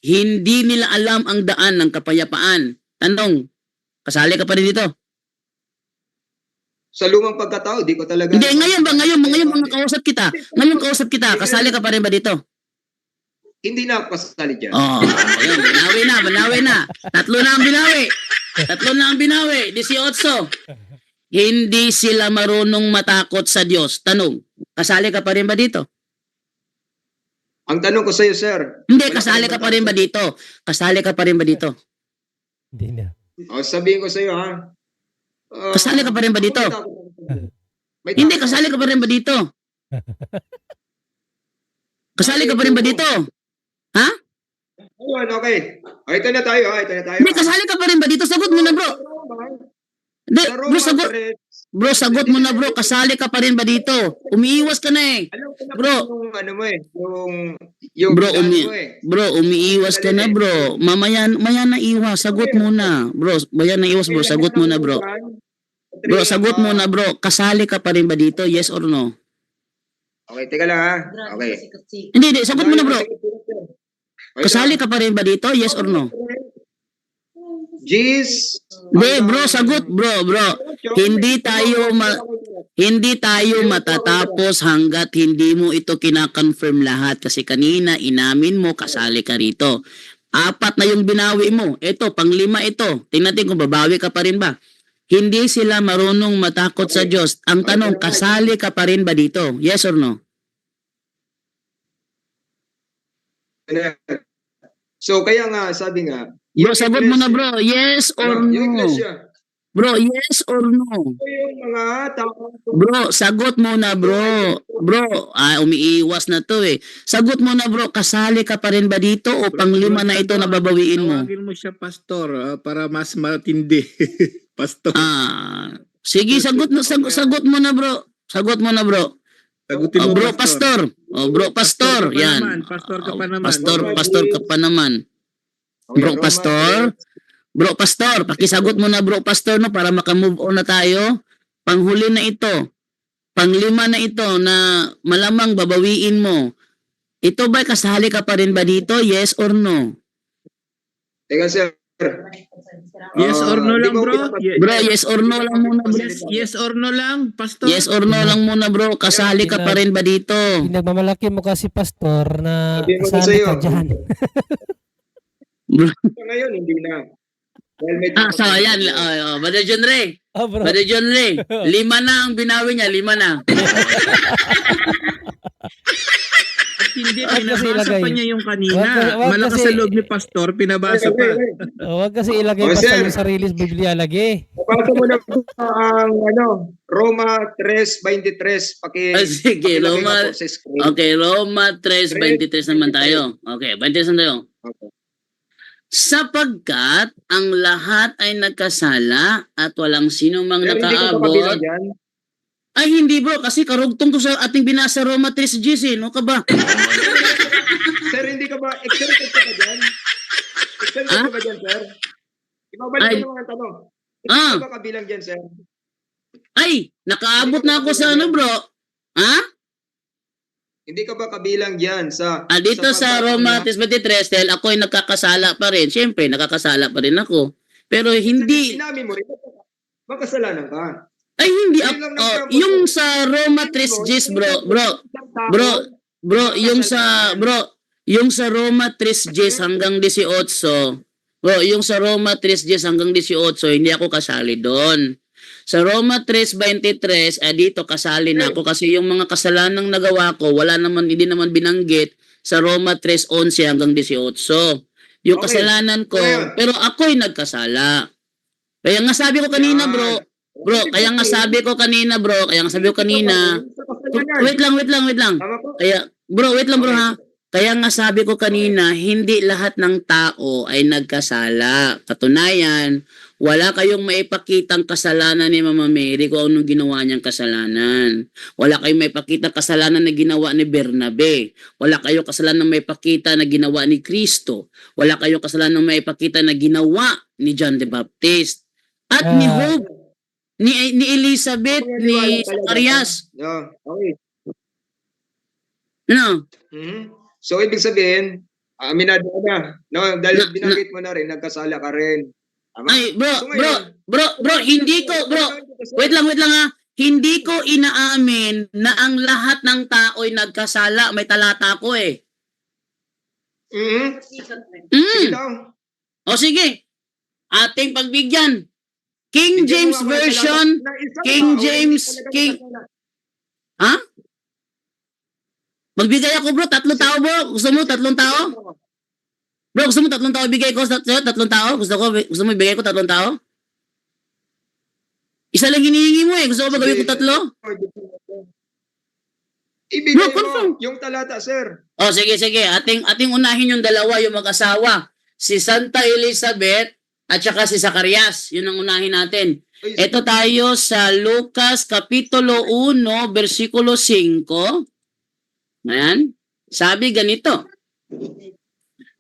Hindi nila alam ang daan ng kapayapaan. Tanong, kasali ka pa rin dito? Sa lumang pagkatao, di ko talaga... Hindi, ngayon mga kausap kita. Ngayon kausap kita, kasali ka pa rin ba dito? Hindi na ako kasali dyan. Ayun, binawi na. Tatlo na ang binawi. 18. Hindi sila marunong matakot sa Diyos. Tanong, kasali ka pa rin ba dito? Ang tanong ko sa iyo, sir. Hindi, kasali ka pa rin ba dito? Hindi na. Sabihin ko sa iyo, ha? Kasali ka pa rin ba dito? May Hindi, takot kasali ako. ka pa rin ba dito? Kasali ka pa rin ba dito? Ha? Ayun, okay. Ito na tayo. Hindi, kasali ka pa rin ba dito? Sagot mo na, bro. Hindi, Sa bro, Romans sagot. Bro, sagot mo na bro, kasali ka pa rin ba dito? Umiiwas ka na eh. Alam ko na Bro. yung ano mo eh, yung Bro, plan mo eh. bro, umiiwas ka na bro. Maya na iwas, sagot muna. Bro, maya na iwas bro, sagot muna bro. Bro, sagot muna bro, kasali ka pa rin ba dito? Yes or no? Okay, teka lang ha. Okay. Hindi, sagot muna bro. Kasali ka pa rin ba dito? Yes or no? Jeez. Hindi bro, sagot bro. Hindi tayo matatapos hanggat hindi mo ito kina-confirm lahat kasi kanina inamin mo kasali ka rito. 4 na yung binawi mo. Ito, pang-5 ito. Tingnan natin kung babawi ka pa rin ba. Hindi sila marunong matakot sa Diyos. Ang tanong, kasali ka pa rin ba dito? Yes or no? So kaya nga, sabi nga, Bro, sagot mo na bro. Yes or yung no? iglesia, Bro, yes or no? ito yung mga tao. Bro, sagot mo na bro. Bro, umiiwas na to eh. Sagot mo na bro, kasali ka pa rin ba dito o pang-5 na ito na babawiin mo? Tawagin mo siya pastor para mas matindi. Pastor. Sige, sagot mo na bro. Sagot mo na bro. Sagutin mo, Bro, pastor. Bro, pastor. Yan. Pastor ka pa naman. Pastor ka pa naman. Bro, pastor. Bro, pastor. Pakisagot mo na bro, pastor no para makamove on na tayo. Panghuli na ito. Pang-5 na ito na malamang babawiin mo. Ito ba kasali ka pa rin ba dito? Yes or no? Teka sir. Yes or no lang, bro? Bro, yes or no lang muna bro. Yes or no lang, pastor? Yes or no lang muna bro. Kasali ka pa rin ba dito? Pinagmamalaki mo kasi pastor na Sabihin ko na kasali sa'yo. ka dyan. Ngayon, hindi na. Dahil may So ayan. Brother John Ray. Bro. Brother John Ray. 5 na ang binawi niya. 5 na. At hindi, Wag kasi pinabasa ilagay. pa niya yung kanina. Wag Malakas kasi- sa loob ni pastor, pinabasa pa. Huwag kasi ilagay Oh, pa sa sir. yung sarili sa Biblia lagi. Papasa mo na po ang Roma 3:23. Sige, pakilagay Roma. nga po sa screen. Okay, Roma 3:23 naman tayo. Okay, 23 na tayo. Okay. Sapagkat ang lahat ay nagkasala at walang sino mang Pero hindi ko pa kabilang nakaabot. yan. Ay hindi bro, kasi karugtong to sa ating binasa Roma 3:10 no ka ba? Sir, hindi ka ba, exempted ka ba dyan? Exempted Ah? ka ba dyan, sir? Ibabalik Ay. ko naman ang tanong. Hindi Ah. ka ba kabilang dyan, sir? Ay, nakaabot na ako sa ano bro? Ha? Hindi ka ba kabilang dyan sa... Dito sa Roma 3:23 dahil ako ay nakakasala pa rin. Siyempre, nakakasala pa rin ako. Pero hindi, Sinabi mo rin, magkasalanan ka. ay hindi, Yun lang naman po. yung sa Roma 3:10 bro, yung sa Roma 3:10 hanggang 18, bro, yung sa Roma 3:10 hanggang 18, hindi ako kasali doon. Sa Roma 3:23, dito kasali na ako kasi yung mga kasalanang nagawa ko, hindi naman binanggit sa Roma 3:11 hanggang 18. Yung Okay. kasalanan ko, Ngayon. pero ako'y nagkasala. Kaya nga sabi ko kanina, bro, kaya nga sabi ko kanina, wait lang. Tama po? Kaya, bro, wait lang bro ha. Kaya nga sabi ko kanina, hindi lahat ng tao ay nagkasala. Katunayan, wala kayong maipakitang kasalanan ni Mama Mary kung anong ginawa niyang kasalanan. Wala kayong maipakitang kasalanan na ginawa ni Bernabe. Wala kayong kasalanan na maipakita na ginawa ni Cristo. Wala kayong kasalanan na maipakita na ginawa ni John the Baptist. At ni Hope, ni Elizabeth, ni Zacarias. Yeah, okay. Ano? Mhm. So, ibig sabihin, aminado ka na. No? Dahil binanggit mo na rin, nagkasala ka rin. Tama? Ay, bro, So, ngayon, hindi ko, wait lang ha. Hindi ko inaamin na ang lahat ng tao'y nagkasala. May talata ko eh. Mhm. Mm. Sige daw. O sige, ating pagbigyan. King Bigyan James mo nga mga Version. talaga na isang King tao, James, hindi talaga King- nagkasala. Ha? Magbigay ako bro, 3 tao bro. Gusto mo 3 tao? Bro, gusto mo 3 tao bigay ko? 3 tao? Gusto mo ibigay ko 3 tao? Isa lang hinihingi mo eh. Gusto ko ba gawin ko 3? Ibigay Bro, mo confirm. yung talata, sir. Oh, sige. Ating unahin yung dalawa, yung mag-asawa. Si Santa Elizabeth at saka si Zacarias. Yun ang unahin natin. Uy, Ito tayo sa Lucas Kapitulo 1, versikulo 5. Ayan. Sabi ganito.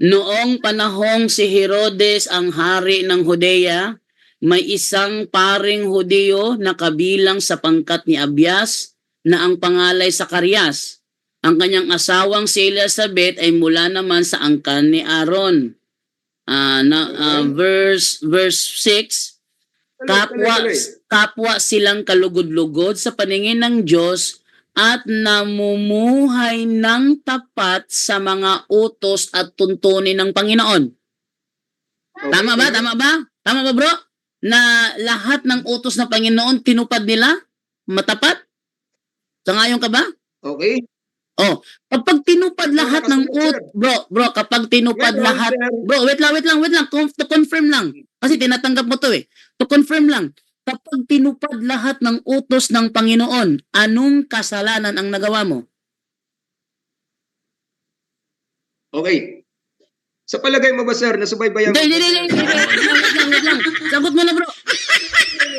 Noong panahong si Herodes ang hari ng Judea, may isang paring Hudyo na kabilang sa pangkat ni Abias na ang pangalay Zacarias. Ang kanyang asawang si Elizabeth ay mula naman sa angkan ni Aaron. Verse 6, kapwa silang kalugod-lugod sa paningin ng Diyos at namumuhay ng tapat sa mga utos at tuntunin ng Panginoon. Tama ba? Tama ba? Tama ba, bro? Na lahat ng utos ng Panginoon tinupad nila? Matapat? Sangayon ka ba? Okay. Oh, kapag tinupad lahat ng bro, kapag tinupad Ngayon, lahat, sir. bro, wait lang, to confirm lang. Kasi tinatanggap mo to eh. To confirm lang. Kapag tinupad lahat ng utos ng Panginoon, anong kasalanan ang nagawa mo? Okay. Sa palagay mo ba, sir, nasubaybayan mo? Hindi. Wait lang. Sagot mo na, bro.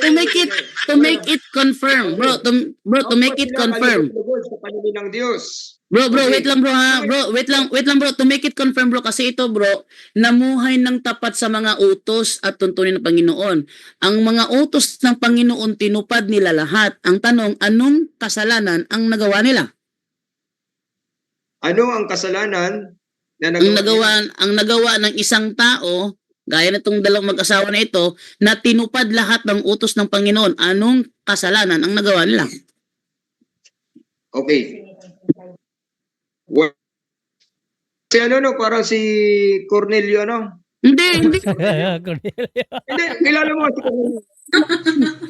To make it confirm, bro. To make it confirm. Sa paningin ng Diyos. Bro, Okay. wait lang bro ha. Bro, wait lang bro. To make it confirm bro, kasi ito bro, namuhay ng tapat sa mga utos at tuntunin ng Panginoon. Ang mga utos ng Panginoon tinupad nila lahat. Ang tanong, anong kasalanan ang nagawa nila? Ano ang kasalanan na Ang nagawa ng isang tao, gaya nitong dalawang mag-asawa na ito, na tinupad lahat ng utos ng Panginoon. Anong kasalanan ang nagawa nila? Okay. Si parang si Cornelio, Hindi. Hindi, kilala mo si Cornelio.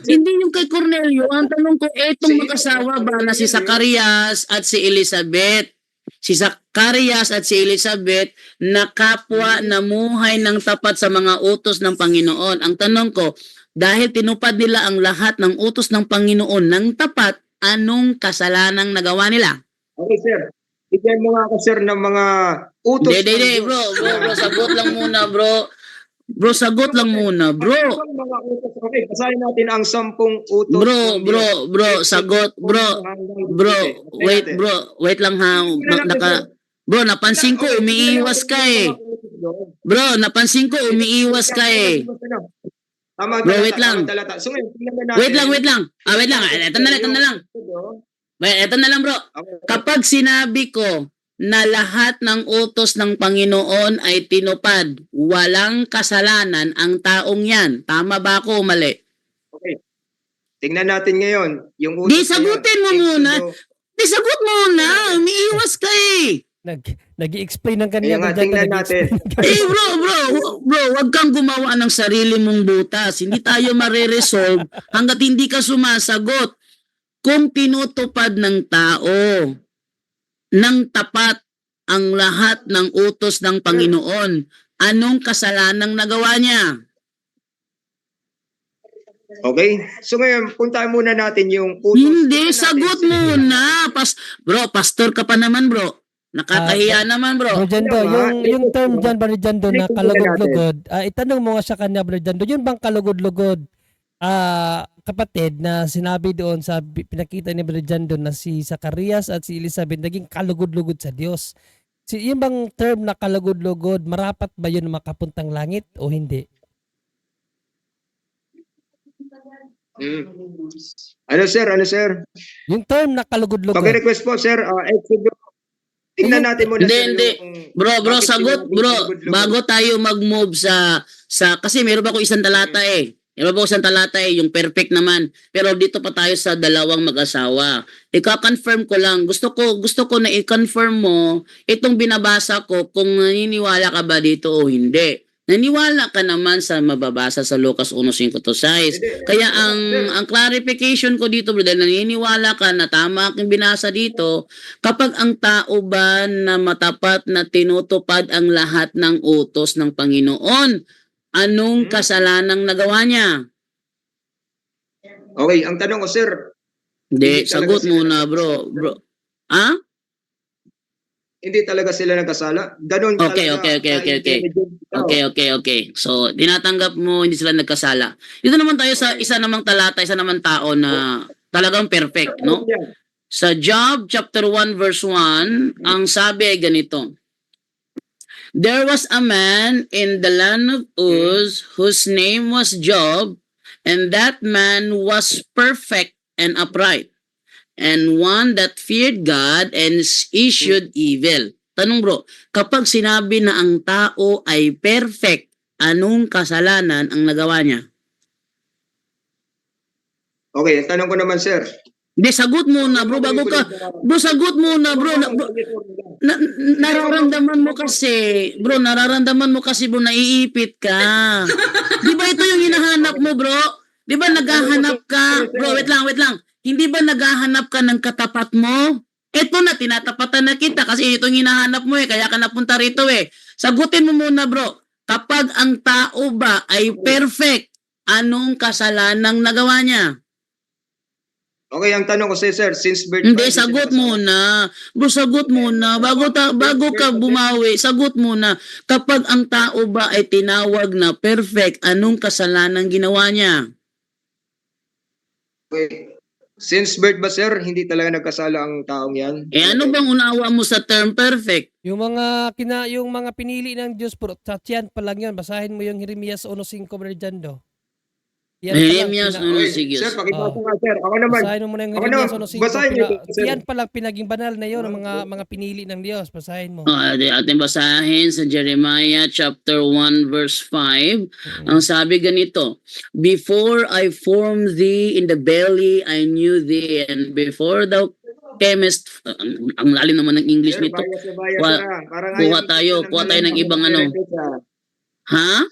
Hindi yung kay Cornelio. Ang tanong ko, etong mag-asawa ba na si Zacarias at si Elizabeth? Si Zacarias at si Elizabeth na kapwa namuhay ng tapat sa mga utos ng Panginoon. Ang tanong ko, dahil tinupad nila ang lahat ng utos ng Panginoon ng tapat, anong kasalanang nagawa nila? Okay, sir. Bigyan mo nga ako, sir, ng mga utos. Hindi, bro, sagot lang muna, bro. Bro, sagot lang muna, bro. Mga utos, okay, basahin natin ang 10 utos. Bro, sagot, bro, wait lang ha. Bro, napansin ko, umiiwas ka eh. Bro, napansin ko, umiiwas ka eh. Tama, Bro, wait lang. So, ngayon, tingnan na natin. Wait lang. Ito na lang, bro. Kapag sinabi ko na lahat ng utos ng Panginoon ay tinupad, walang kasalanan ang taong yan. Tama ba ako o mali? Okay. Tingnan natin ngayon. Yung utos Di sagutin mo muna. Sagot muna. Umiiwas ka eh. Nag-i-explain ng Kaya kanya. nga, tingnan natin. Bro, wag kang gumawa ng sarili mong butas. Hindi tayo mare-resolve hanggat hindi ka sumasagot. Kung tinutupad ng tao ng tapat ang lahat ng utos ng Panginoon, anong kasalanang nagawa niya? Okay? So ngayon, puntahan muna natin yung utos. Hindi, Tingnan natin sagot si- muna. Bro, pastor ka pa naman, bro. Nakakahiya naman, bro. Bro Jando, yung term dyan, Bro Jando, na kalugod-lugod, itanong mo nga sa kanya, Bro Jando, yun bang kalugod-lugod, kapatid, na sinabi doon sa pinakita ni Bro Jando na si Zacarias at si Elizabeth naging kalugod-lugod sa Diyos? Yung bang term na kalugod-lugod, marapat ba yun makapuntang langit o hindi? Ano sir? Yung term na kalugod-lugod. Pag-request po, sir, Exodus. Tingnan natin muna, sir. Hindi. Bro, bakit sagot, sinabing bro. lugod-lugod. Bago tayo mag-move sa kasi meron pa ako isang talata eh. Yung perfect naman. Pero dito pa tayo sa dalawang mag-asawa. Ika-confirm ko lang. Gusto ko na i-confirm mo itong binabasa ko kung naniniwala ka ba dito o hindi. Naniwala ka naman sa mababasa sa Lucas 1:5-6. Kaya ang clarification ko dito, bro, dahil naniniwala ka na tama aking binasa dito, kapag ang tao ba na matapat na tinutupad ang lahat ng utos ng Panginoon, anong kasalanang nagawa niya? Okay, ang tanong ko, sir. Hindi, Hindi talaga sagot sila muna, nag- bro. Ha? hindi talaga sila nagkasala. Ganun Okay, talaga. Okay. So, tinatanggap mo hindi sila nagkasala. Dito naman tayo sa isa namang talata, isa namang tao na talagang perfect, no? Sa Job chapter 1 verse 1, ang sabi ay ganito. There was a man in the land of Uz whose name was Job, and that man was perfect and upright, and one that feared God and eschewed evil. Tanong bro, kapag sinabi na ang tao ay perfect, anong kasalanan ang nagawa niya? Okay, ang tanong ko naman, sir. Hindi, sagot muna bro, bago ka. Bro, sagot muna bro. Nararamdaman mo kasi, bro, naiipit ka. Di ba ito yung hinahanap mo, bro? Di ba naghahanap ka? Bro, wait lang. Hindi ba naghahanap ka ng katapat mo? Ito na, tinatapatan na kita kasi ito yung hinahanap mo kaya ka napunta rito Sagutin mo muna, bro. Kapag ang tao ba ay perfect, anong kasalanang nagawa niya? Okay, ang tanong ko sir, since birth Hindi, sagot muna. Bro, sagot muna. Bago ka bumawi, sagot muna. Kapag ang tao ba ay tinawag na perfect, anong kasalanang ginawa niya? Okay. Since birth ba, sir, hindi talaga nagkasala ang taong yan? Ano bang unawa mo sa term perfect? Yung mga pinili ng Diyos, bro, tiyan pa lang yan. Basahin mo yung Jeremias 1:5, Brother Jando. Jeremias, sige. Sir, pakibasa nga, sir. Ako naman. Basahin mo muna yung Ako Jeremias naman, 1:5. basahin niyo, sir. Yan pa lang pinaging banal na yun, ang mga pinili ng Diyos. Basahin mo. Ating basahin sa Jeremiah chapter 1 verse 5. Ang sabi ganito, Before I formed thee in the belly, I knew thee, and before thou camest, ang lalim naman ng English Sir, nito. bias na. Parang Kuha tayo ng ibang ano. Ha?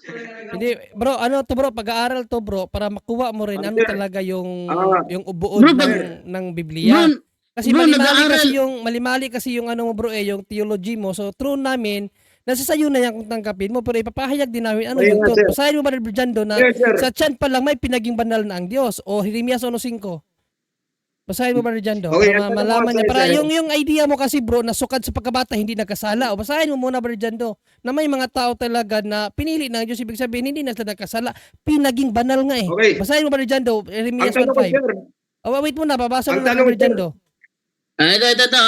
Hindi, bro, pag-aaral to, bro, para makuha mo rin ano talaga yung ubuod Bro, ng Biblia. Kasi bro, malimali kasi yung ano mo, bro, yung theology mo. So, true namin, nasa sayo na yan kung tangkapin mo, pero ipapahayag din namin ano yung truth. Basahin mo ba, Brother Jando, na sa tiyan pa lang may pinaging banal na ang Diyos. O Jeremias 1:5. Basahin mo, Brother Jando, Okay, para malaman niya. Para yung idea mo kasi, bro, na sukad sa pagkabata, hindi nagkasala. O basahin mo muna, Brother Jando, na may mga tao talaga na pinili ng Diyos, ibig sabihin, hindi na sila nagkasala. Pinaging banal nga Okay. Basahin mo, Brother Jando, Jeremias Ang tanong ko, 1:5. sir, Wait muna, babasa mo Ang na, tanong, Brother Jando. Ito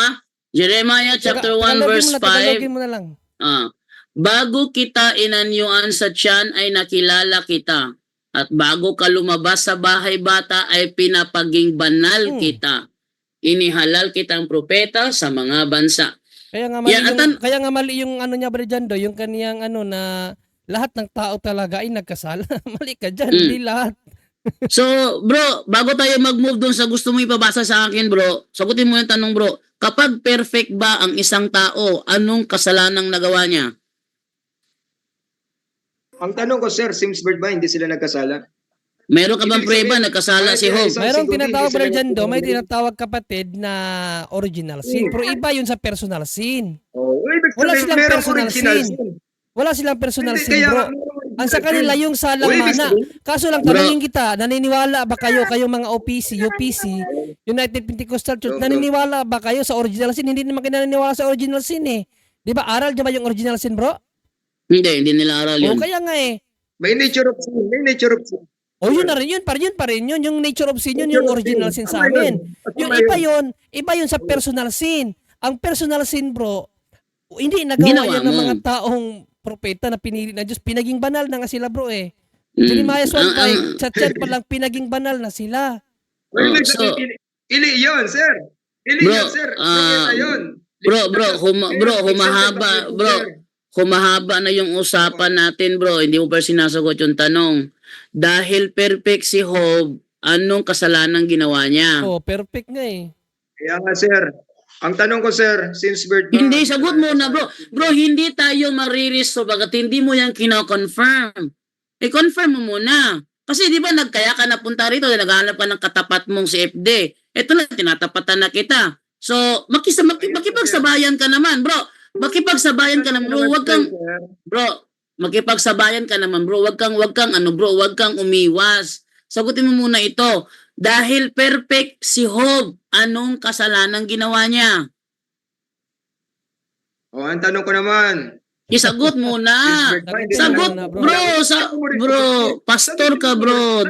Jeremiah chapter 1 verse 5. Tagalogin mo na lang. Bago kita inanyuan sa tiyan ay nakilala kita. At bago ka lumabas sa bahay bata ay pinapaging banal kita. Inihalal kitang propeta sa mga bansa. Kaya nga mali yung ano niya, Brother Jando, yung kaniyang ano na lahat ng tao talaga ay nagkasala. Mali ka dyan, hindi lahat. So, bro, bago tayo mag-move doon sa gusto mo ipabasa sa akin, bro, sagutin mo yung tanong, bro. Kapag perfect ba ang isang tao, anong kasalanang nagawa niya? ang tanong ko, sir, since birth ba hindi sila nagkasala? Meron ka bang preba nagkasala si Job? Mayroong tinatawag, Brother Jando, may tinatawag kapatid na original sin. Pero iba yun sa personal sin. Wala silang personal sin. Wala silang personal sin, bro. Ang sa kanila yung salang mana. Kaso lang tanungin kita, naniniwala ba kayo mga UPC, United Pentecostal Church, naniniwala ba kayo sa original sin? Hindi naman kayo naniniwala sa original sin eh. Di ba aral dyan ba yung original sin, bro? Hindi nila aral yun. O kaya nga eh. May nature of sin. O yun na rin yun, yung nature of sin, yun yung original sin sa amin. Yung iba yun sa personal sin. Ang personal sin, bro, hindi nagawa yan ng mga taong propeta na pinili na Diyos. Pinaging banal na nga sila, bro eh. Jeremiah 1:5, sa chat pa lang pinaging banal na sila. Ili yun, sir. Humahaba na yung usapan natin, bro. Hindi mo pa sinasagot yung tanong. Dahil perfect si Job, anong kasalanan ginawa niya? Perfect nga eh. Kaya nga, sir. Ang tanong ko, sir, since birth ba? Hindi, sagot mo na, bro. Bro, hindi tayo mariristo bagat hindi mo yan kino-confirm. I-confirm mo muna. Kasi di ba kaya ka napunta rito, naghahanap ka ng katapat mong si FD. Ito na, tinatapatan na kita. So, makipagsabayan ka naman, bro. Makipagsabayan ka naman, bro. Makipagsabayan ka naman, bro. Wag kang umiwas. Sagutin mo muna ito. Dahil perfect si Job, anong kasalanang ginawa niya? O, ang tanong ko naman. Isagot muna. Sagot, bro, pastor ka, bro.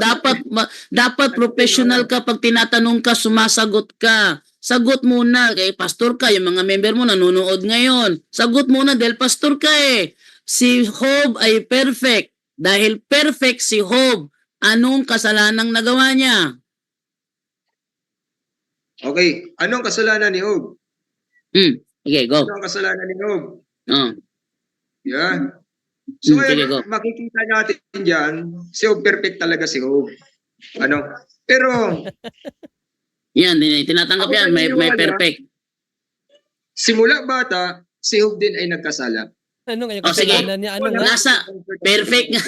Dapat professional ka pag tinatanong ka, sumasagot ka. Sagot muna, kay pastor ka, yung mga member mo nanonood ngayon. Sagot muna dahil pastor ka eh. Si Job ay perfect. Dahil perfect si Job, anong kasalanang nagawa niya? Okay, anong kasalanan ni Job? Okay, go. Anong kasalanan ni Job? Oh. Yeah. So Sige, go. ngayon, makikita natin dyan, si Job perfect talaga si Job. Ano? Pero, Yan, tinatanggap Ako yan. May naniniwala. perfect. simula bata, si Job din ay nagkasala. Ano nga yung Oh, sige. kasalanan niya? Ano nga? Nasa perfect nga.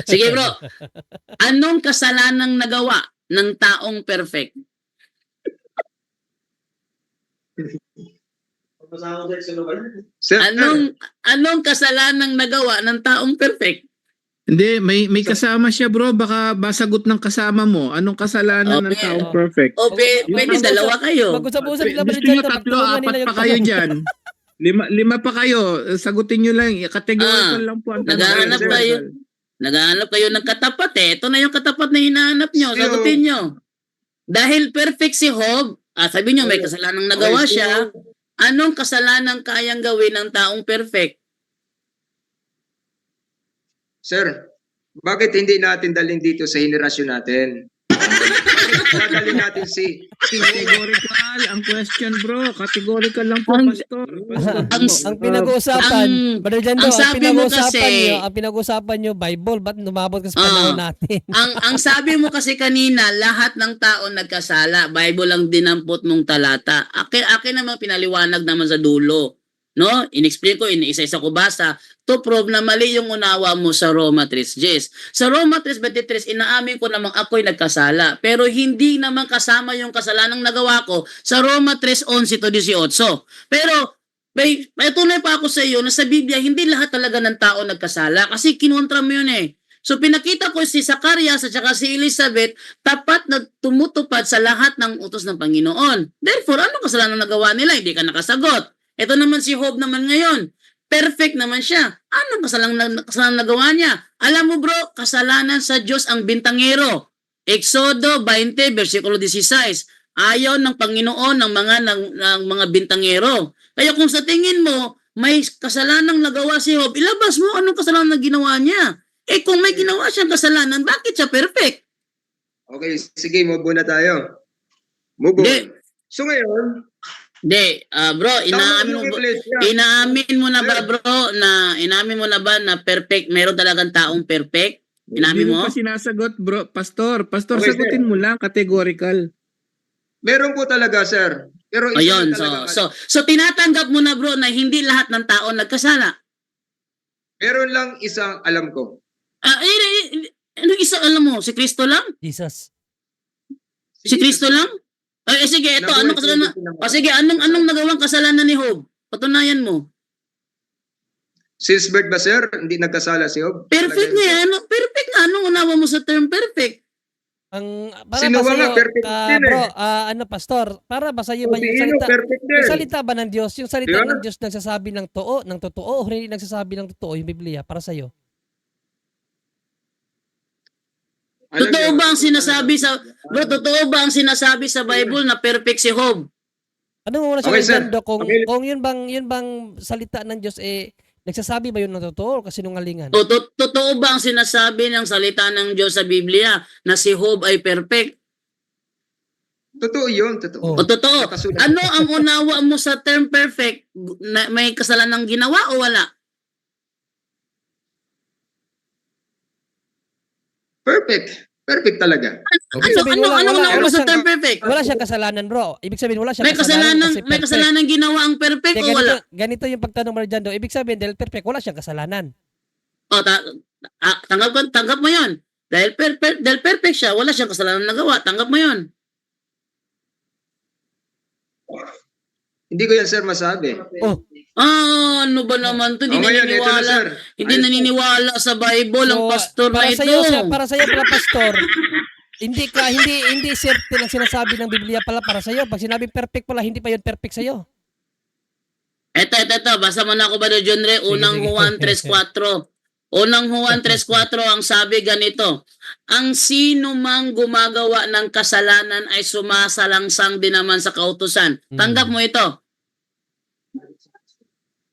Sige, bro. Anong kasalanang nagawa ng taong perfect? Sir, Anong kasalanang nagawa ng taong perfect? Hindi, may kasama siya bro. Baka masagot ng kasama mo. Anong kasalanan ng Okay. taong perfect? O pwede dalawa kayo. Mag-usap-usap nila Gusto Brother nyo Jando, tatlo, pagtulungan nila apat yung pa kayo tanong. dyan. Lima pa kayo. Sagutin nyo lang. Kategorical lang po ang tanong. Naghahanap kayo. Naghahanap kayo ng katapat eh. Ito na yung katapat na hinahanap nyo. Sagutin nyo. Dahil perfect si Job, sabi nyo may kasalanang nagawa siya, anong kasalanang kayang gawin ng taong perfect? Sir, bakit hindi natin dalhin dito sa henerasyon natin? Bakit dalhin natin si Categorical ang question bro. Categorical lang po, pastor. Ang pinag-uusapan, Brother Jando, ang sabi mo kasi- ang pinag-uusapan nyo, Bible, ba't lumabot ka sa panahon natin? ang sabi mo kasi kanina, lahat ng tao nagkasala. Bible lang dinampot mong talata. Akin naman pinaliwanag naman sa dulo. No? In-explain ko, isa-isa ko basa. To prove na mali yung unawa mo sa Roma 3:10. Sa Roma 3:23, inaamin ko namang ako'y nagkasala. Pero hindi naman kasama yung kasalanang nagawa ko sa Roma 3:11-18. Pero may tunay pa ako sa iyo na sa Biblia, hindi lahat talaga ng tao nagkasala. Kasi kinontra mo yun eh. So pinakita ko si Zacarias at saka si Elizabeth, tapat na tumutupad sa lahat ng utos ng Panginoon. Therefore, anong kasalanan nagawa nila? Hindi ka nakasagot. Ito naman si Job naman ngayon. Perfect naman siya. Anong kasalanan nagawa niya? Alam mo bro, kasalanan sa Diyos ang bintangero. Exodo 20, versikulo 16. Ayaw ng Panginoon ng mga bintangero. Kaya kung sa tingin mo, may kasalanang nagawa si Job, ilabas mo anong kasalanan na ginawa niya. Eh kung may ginawa siyang kasalanan, bakit siya perfect? Okay, sige, move on na tayo. Move on. Hindi. So ngayon, Hindi, bro, inaamin mo na ba na perfect, meron talagang taong perfect? Hindi Inamin mo mo? pa sinasagot bro. Pastor, Okay, sagutin mo lang. Categorical. meron po talaga, sir. Pero isa Ayun, na talaga. so tinatanggap mo na bro na hindi lahat ng tao nagkasala. Meron lang isang alam ko. Anong isa alam mo? Si Kristo lang? Jesus. Si Kristo lang? Ay, sige, ito, anong kasalanan? Sige, anong nagawang kasalanan ni Job? Patunayan mo. Since birth ba, sir? Hindi nagkasala si Job? Perfect nga, perfect nga. Anong unawa mo sa term perfect? Para Sino ba ba nga? sa'yo, Perfect din bro, eh. pastor, para ba sa'yo ba yung Sino? salita? Perfect din. Yung salita ba ng Diyos? Yung salita Diba? ng Diyos nagsasabi ng totoo o hindi nagsasabi ng totoo yung Biblia para sa'yo? Alam Totoo niyo, ba ang sinasabi sa totoo ba ang sinasabi sa Bible na perfect si Job? Ano mo muna sa Okay, sir. Jando, kung Okay. yun bang salita ng Diyos nagsasabi ba yun ng totoo o kasinungalingan? Totoo ba ang sinasabi ng salita ng Diyos sa Biblia na si Job ay perfect? Totoo yun, totoo. Oh. O totoo? Nakasulat. Ano ang unawa mo sa term perfect? May kasalanang ginawa o wala? Perfect. Perfect talaga. Ibig sabihin, Ano unawa mo sa siyang- term perfect? wala siyang kasalanan, bro. Ibig sabihin, wala siyang May kasalanan, kasi may perfect. kasalanan ginawa ang perfect Kaya o wala? ganito yung pagtanong mo Jando. Ibig sabihin, dahil perfect, wala siyang kasalanan. O, tanggap mo 'yon. Dahil perfect siya, wala siyang kasalanan nagawa. Tanggap mo 'yon. Hindi ko yan, sir, masabi. Oh, Ano ba naman 'to? Hindi Ngayon, ito na, naniniwala. sir. Hindi naniniwala sa Bible ang so, pastor na para ito. para sa'yo pala, pastor, hindi certain ang sinasabi ng Biblia pala para sa'yo. Pag sinabing perfect pala, hindi pa yun perfect sa'yo. Ito. Basa mo na ako ba doon, John Ray? Unang Sige. Juan 3:4. Unang Juan 3:4, ang sabi ganito, ang sino mang gumagawa ng kasalanan ay sumasalangsang din naman sa kautusan. Tanggap mo ito.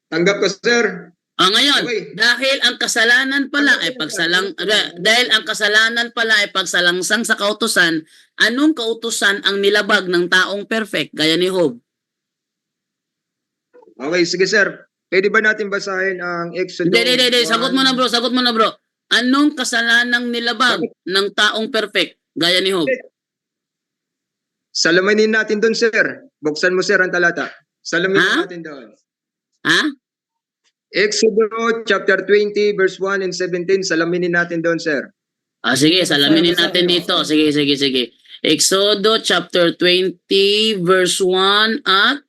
Tanggap ko, sir. Ngayon, Okay. dahil ang kasalanan pala ay pagsalangsang sa kautusan, anong kautusan ang nilabag ng taong perfect gaya ni Job? Okay, sige, sir. Pwede ba natin basahin ang Exodus? Hindi. Sagot mo na 1? bro. Anong kasalanang nilabag ng taong perfect gaya ni Job? Salamanin natin doon, sir. Buksan mo, sir, ang talata. Salamanin Ha? natin doon. Ha? Exodus chapter 20 verse 1 and 17. Salaminin natin doon, sir. Sige, salaminin natin dito. Sige. Exodo chapter 20 verse 1 at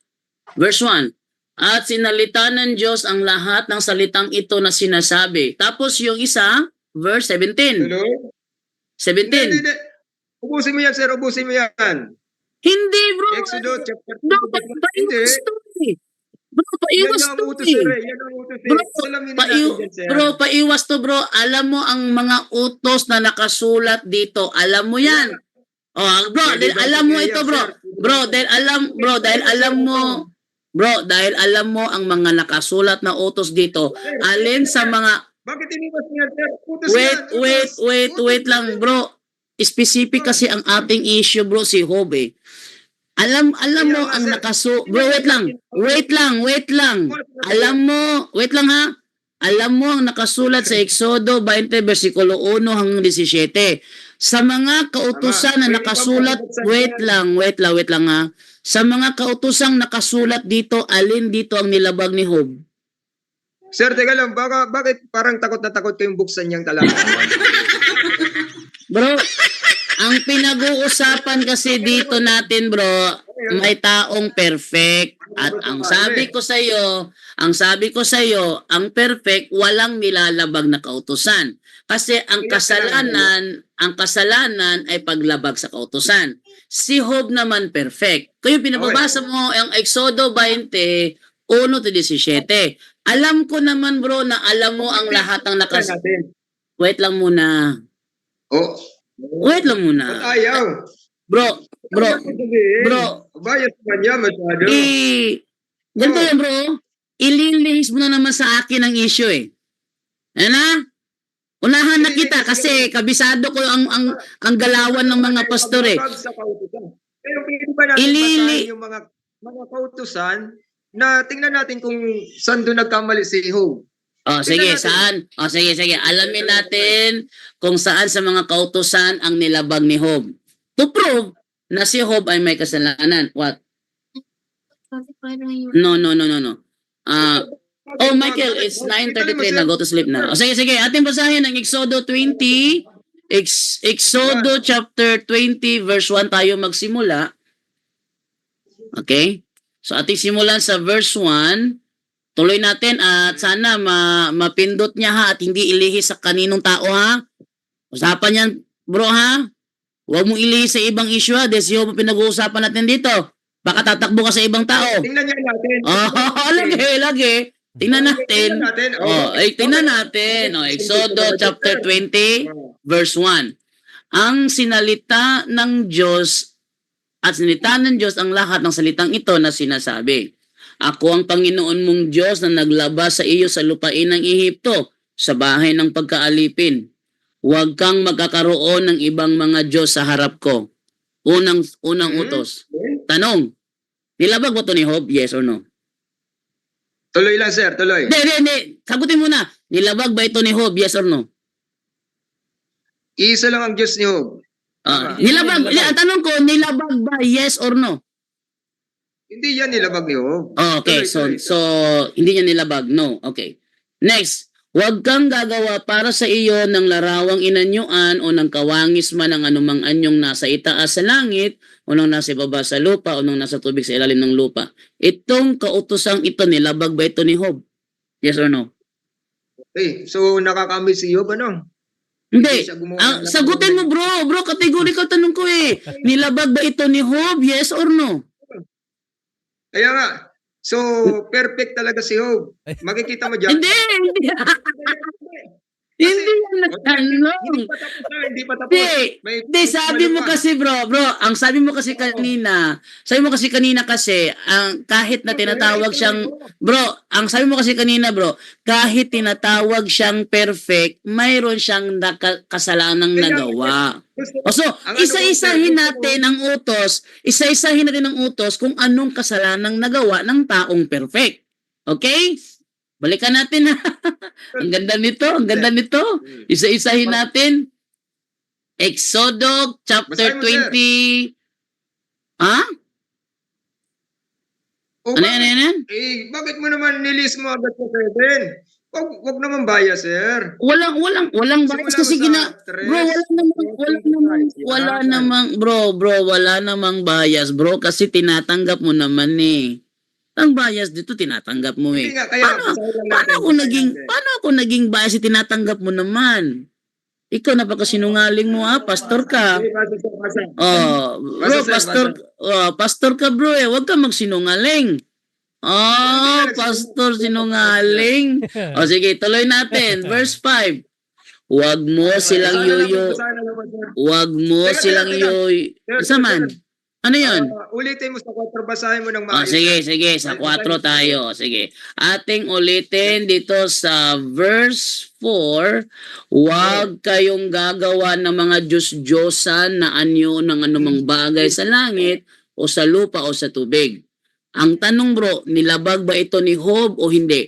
verse 1. At sinalita ng Diyos ang lahat ng salitang ito na sinasabi. Tapos yung isa, verse 17. Hello? 17. Hindi. Ubusin mo yan, sir. Ubusin mo yan. Hindi, bro. Exodus chapter 20. Bro, Hindi. paiwas to eh. Bro, paiwas Yan ang to utos, eh. sir. Yan ang utos, eh. Bro, Salaminin natin yan, sir. paiwas to bro. Alam mo ang mga utos na nakasulat dito. Alam mo yan. Bro, dahil alam mo ito, bro. Dahil alam mo ang mga nakasulat na utos dito. Alin sa mga Bakit iniwas niya, sir? Utos yan, utos. wait lang, bro. Specific kasi ang ating issue, bro, si Job eh. Alam mo ang bro, wait lang. Wait lang ha. Alam mo ang nakasulat sa Exodo 20 versikulo 1 hanggang 17. Sa mga kautusan na nakasulat, wait lang ha. Sa mga kautusang nakasulat dito, alin dito ang nilabag ni Job? Sir, teka lang. Bakit parang takot na takot kayong buksan niyang talata? Bro, ang pinag-uusapan kasi dito natin, bro, may taong perfect. At ang sabi ko sa iyo, ang perfect walang nilalabag na kautusan. Kasi ang kasalanan ay paglabag sa kautusan. Si Job naman perfect. Kaya pinababasa mo ang Exodo 20, 1-17. Alam ko naman, bro, na alam mo ang lahat ng Wait lang muna. Oh. Wait lang muna. Ba't ayaw? Bro. Bayad pa niya masyado. Ganito yan, bro. Ililihis mo na naman sa akin ang issue eh. Ano? Unahan na kita kasi kabisado ko ang galawan ng mga pastor eh. Pero pwede ba natin basahin yung mga kautusan na tingnan natin kung saan doon nagkamali si Job? Sige, saan? Sige. Alamin natin kung saan sa mga kautusan ang nilabag ni Job. To prove na si Job ay may kasalanan. What? No. Michael, it's 9:33 na. Go to sleep na. Sige. Ating basahin ang Exodo 20. Exodo chapter 20 verse 1 tayo magsimula. Okay? So ating simulan sa verse 1. Tuloy natin at sana mapindot niya ha at hindi ilihis sa kaninong tao ha. Usapan yan bro ha. Huwag mong ilihis sa ibang issue ha. Desyo pinag-uusapan natin dito. Baka tatakbo ka sa ibang tao. Tingnan niya natin. Lagi. Tingnan natin. Tingnan natin. Exodo chapter 20 verse 1. Ang sinalita ng Diyos at sinalita ng Diyos ang lahat ng salitang ito na sinasabi. Ako ang Panginoon mong Diyos na naglabas sa iyo sa lupain ng Ehipto, sa bahay ng pagkaalipin. Huwag kang magkakaroon ng ibang mga Diyos sa harap ko. Unang utos. Tanong, nilabag ba ito ni Job? Yes or no? Tuloy lang, sir. Tuloy. Hindi. Sagutin mo na. Nilabag ba ito ni Job? Yes or no? Isa lang ang Diyos ni Job. Nilabag. Tanong ko, nilabag ba? Yes or no? Hindi yan nilabag ni Job. Okay, Tuloy. so hindi niya nilabag. No. Okay. Next, huwag kang gagawa para sa iyo ng larawang inanyuan o ng kawangis man ng anumang anyong nasa itaas sa langit o nang nasa ibaba sa lupa o nang nasa tubig sa ilalim ng lupa. Itong kautusang ito, nilabag ba ito ni Job? Yes or no? Okay, so nakakami si Job, ano? Hindi. siya gumawa ng- Sagutin mo bro. Bro, categorical tanong ko eh. Nilabag ba ito ni Job? Yes or no? Kaya nga, So, perfect talaga si Hope. Makikita mo dyan. Hindi, hindi yan ano. Hindi pa tapos na, hindi pa tapos. Hindi, hindi, sabi mo kasi bro, ang sabi mo kasi kanina ang kahit na tinatawag siyang, ang sabi mo kasi kanina bro, kahit tinatawag siyang perfect, mayroon siyang kasalanang nagawa. O so, isa-isahin natin ang utos kung anong kasalanang nagawa ng taong perfect. Okay? Balikan natin ha. Ang ganda nito. Isa-isahin natin. Exodo chapter Basahin mo, 20. Ha? O, Ano bakit- yan? bakit mo naman nilis mo agad sa 7? Wag naman bias, sir. Walang bias kasi wala namang bias bro kasi tinatanggap mo naman eh. Ang bias dito tinatanggap mo eh. Hindi nga, kaya Paano ako naging bias tinatanggap mo naman? Ikaw napakasinungaling mo pastor ka. Oh, bro, pastor ka bro eh. Huwag ka magsinungaling. Oh, pastor sinungaling. O sige, tuloy natin. Verse 5. Huwag mo silang yoyo. Huwag mo silang yoyo. Isa man. Ano yun? Ulitin mo sa 4, basahin mo ng maayos. Sige, sa 4 tayo. Sige. Ating ulitin dito sa verse 4, huwag kayong gagawa ng mga Diyos-Diyosan na anyo ng anumang bagay sa langit o sa lupa o sa tubig. Ang tanong bro, nilabag ba ito ni Job o hindi?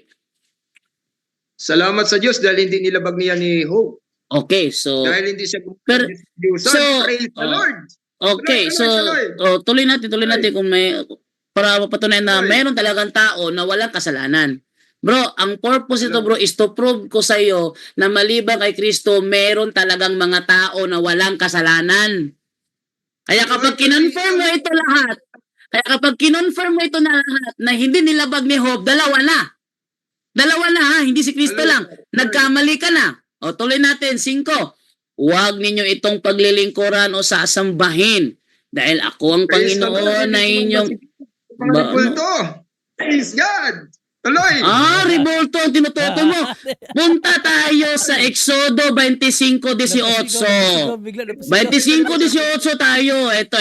Salamat sa Diyos dahil hindi nilabag niya ni Hope. Okay, so Dahil hindi siya Pero- so, praise the Lord. okay, so tuloy natin kung may para mapatunayan na mayroon talagang tao na walang kasalanan. Bro, ang purpose ito bro is to prove ko sa iyo na maliban kay Kristo, meron talagang mga tao na walang kasalanan. Kaya kapag kinonfirm mo ito lahat, na hindi nilabag ni Job, dalawa na ha, hindi si Kristo lang. Nagkamali ka na. O tuloy natin, 5. Huwag ninyo itong paglilingkuran o sasambahin dahil ako ang Panginoon na inyong... Kulto. Praise God. Tuloy. Revolto ang tinututo mo. Punta tayo sa Exodo 25:18. 25:18 tayo. Ito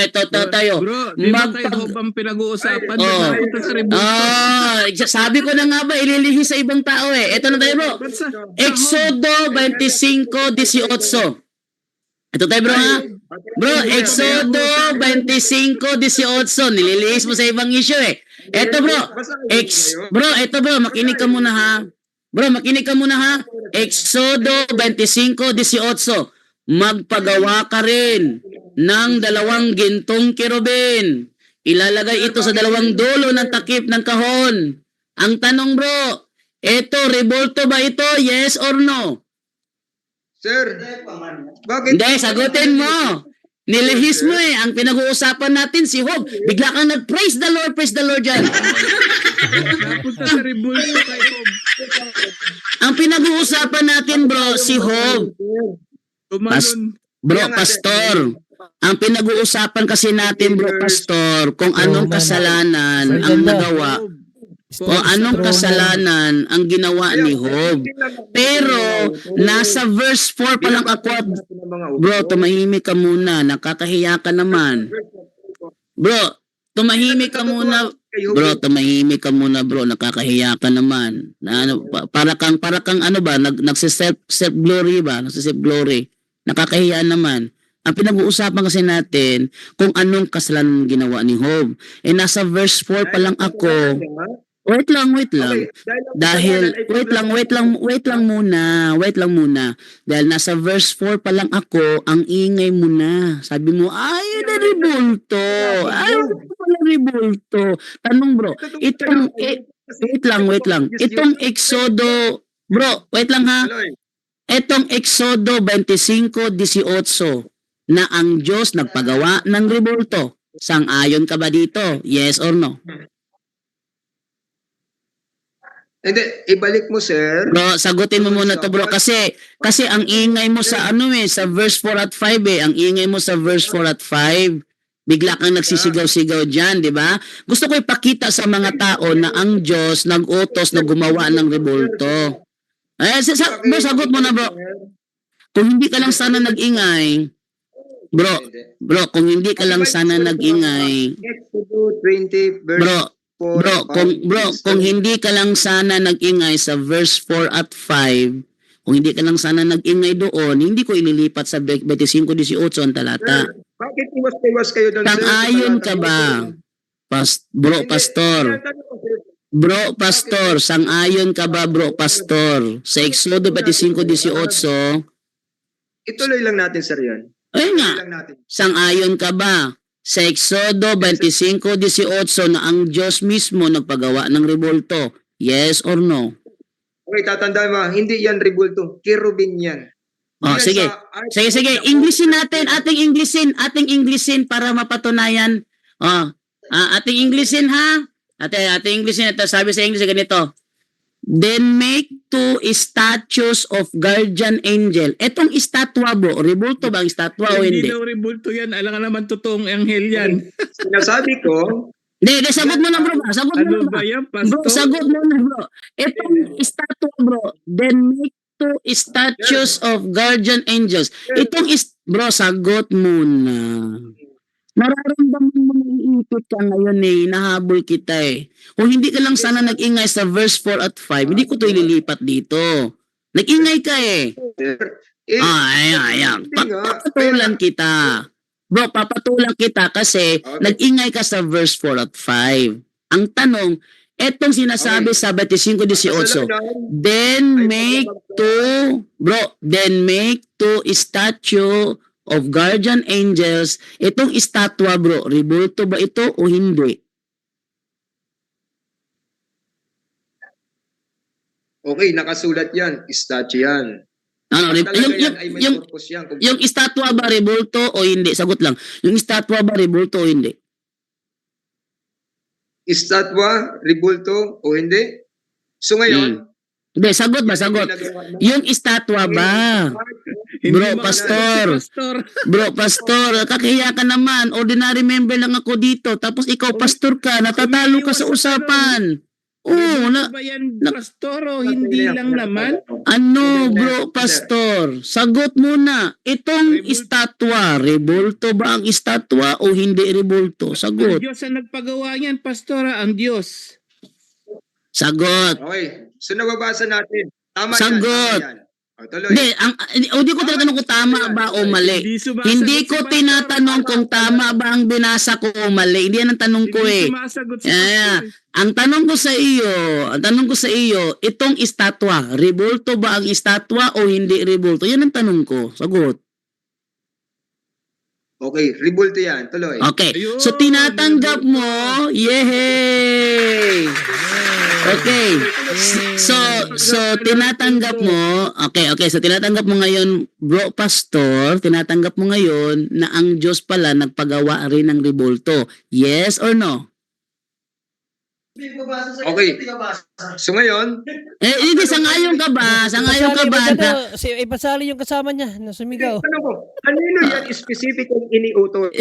tayo. Bro, di ba kay Hope ang pinag-uusapan? Napunta sa revolt. Sabi ko na nga ba, ililihi sa ibang tao eh. Ito na tayo bro. Exodo 25:18. Ito tayo bro ha. Bro, Exodo 25:18. Nililihis mo sa ibang issue eh. Ito bro, makinig ka muna ha. Exodo 25:18. Magpagawa ka rin ng 2 gintong kerubin. Ilalagay ito sa 2 dulo ng takip ng kahon. Ang tanong bro, ito, revolto ba ito? Yes or no? Sir, bakit? Hindi, sagutin mo. Nilihis mo eh. Ang pinag-uusapan natin si Job. Bigla kang nag-praise the Lord dyan. Napunta sa revolt kay Hope. Ang pinag-uusapan natin bro, si Job. Tumalon. Bro, pastor. Ang pinag-uusapan kasi natin bro, pastor, kung anong kasalanan ang nagawa. O anong kasalanan ang ginawa ni Job. Pero, nasa verse 4 pa lang ako. Bro, tumahimik ka muna. Nakakahiya ka naman. Bro, tumahimik ka muna. Bro. Nakakahiya ka naman. Para kang ano ba, nagse-self glory ba? Nagse-self glory. Nakakahiya naman. Ang pinag-uusapan kasi natin kung anong kasalanan ginawa ni Job. Nasa verse 4 pa lang ako. Wait lang. Dahil, wait lang muna. Dahil nasa verse 4 pa lang ako, ang ingay mo na. Sabi mo, revolto. Tanong bro, wait lang. Itong Exodo, bro, wait lang ha. Itong Exodo 25:18 na ang Diyos nagpagawa ng revolto. Sang-ayon ka ba dito? Yes or no? Hindi, ibalik mo, sir. Bro, sagutin mo muna to bro kasi ang ingay mo sa sa verse 4 at 5 eh. Ang ingay mo sa verse 4 at 5. Bigla kang nagsisigaw-sigaw dyan, di ba? Gusto ko ipakita sa mga tao na ang Diyos nag-utos na gumawa ng rebulto. Bro, sagot mo na, bro. Kung hindi ka lang sana nag-ingay, bro, kung hindi ka lang sana nag-ingay, Exodus 20 verse bro, 4, kung hindi ka lang sana nag-ingay sa verse 4 at 5, kung hindi ka lang sana nag-ingay doon, hindi ko ililipat sa 25-18 ang talata. Bakit iwas kayo doon? Sang-ayon ka ba? Bro, pastor. Bro, pastor, sang-ayon ka ba, bro, pastor? Sa Exodo 25-18, Ituloy lang natin, sir, yan. ayun nga, Ituloy lang natin. sang-ayon ka ba? Sa Exodo 25-18 na ang Diyos mismo nagpagawa ng rebulto? Yes or no? Okay, tatandaan mo, hindi yan rebulto. Kirubin yan. Oh, Yan sige. sa- Sige. Englishin natin. Ating Englishin para mapatunayan. Oh, ating Englishin ha? Ating Englishin. Ito, sabi sa English ganito. Then make 2 statues of guardian angel. Etong estatwa, bro. Rebulto ba ang estatwa o Hindi hindi? daw rebulto yan. Alam ka naman totoong anghel yan. Sinasabi ko, Hindi, sagot mo na, bro. Sagot mo Ano na, ba bro. yan, Bro, pastor? sagot mo na, bro. Itong estatwa, bro. Then make 2 statues of guardian angels. Bro, sagot muna. Nararamdaman mo na iipit ka ngayon eh. Nahabol kita eh. Kung hindi ka lang sana nag-ingay sa verse 4 at 5, hindi ko to ililipat dito. Nag-ingay ka eh. sir, Ayan. hindi nga. Papatulan kita. Bro, papatulan kita kasi Okay. nag-ingay ka sa verse 4 at 5. Ang tanong, etong sinasabi sa 25-18, then make 2 statue of guardian angels. Itong estatwa, bro, rebulto ba ito o hindi? Okay, nakasulat yan. Statue yan. Ano, Talaga yan ay may yung purpose yan. Kung yung estatwa ba rebulto o hindi? Sagot lang. Yung estatwa ba rebulto o hindi? estatwa, rebulto, o hindi? So ngayon, Hindi, sagot ba? Sagot. Yung estatwa ba? Hindi Bro, mo pastor. si pastor. Bro, pastor, kakahiya ka naman. Ordinary member lang ako dito. Tapos ikaw, pastor ka. Natatalo ka sa usapan. Oo, Rebulto ba yan, pastor, o hindi lang naman? ano, bro, pastor? Sagot muna. Itong estatwa, rebulto ba ang estatwa o hindi rebulto? Ang Sagot. Diyos ang nagpagawa niyan, pastor, ang Diyos. Sagot. Okay, so nababasa natin. Tama Sagot. yan. O, tuloy. Hindi, hindi ko tinatanong kung tama ba o mali. Hindi ko tinatanong kung tama ba ang binasa ko o mali. Hindi yan ang tanong ko eh. Hindi sumasagot si Yeah. pastor. Ang tanong ko sa iyo, itong estatwa, rebulto ba ang estatwa o hindi rebulto? Yan ang tanong ko. Sagot. Okay, rebulto yan. Tuloy. Okay. Ayun, So tinatanggap mo, yehey! Okay. So tinatanggap mo, okay, so tinatanggap mo ngayon, bro pastor, tinatanggap mo ngayon na ang Diyos pala nagpagawa rin ng rebulto. Yes or no? Okay. So ngayon, Hindi, sangayon ka ba? Sangayon ka ba? Ipasali yung kasama niya na sumigaw. ano ko, kanino yan specific kung iniutos?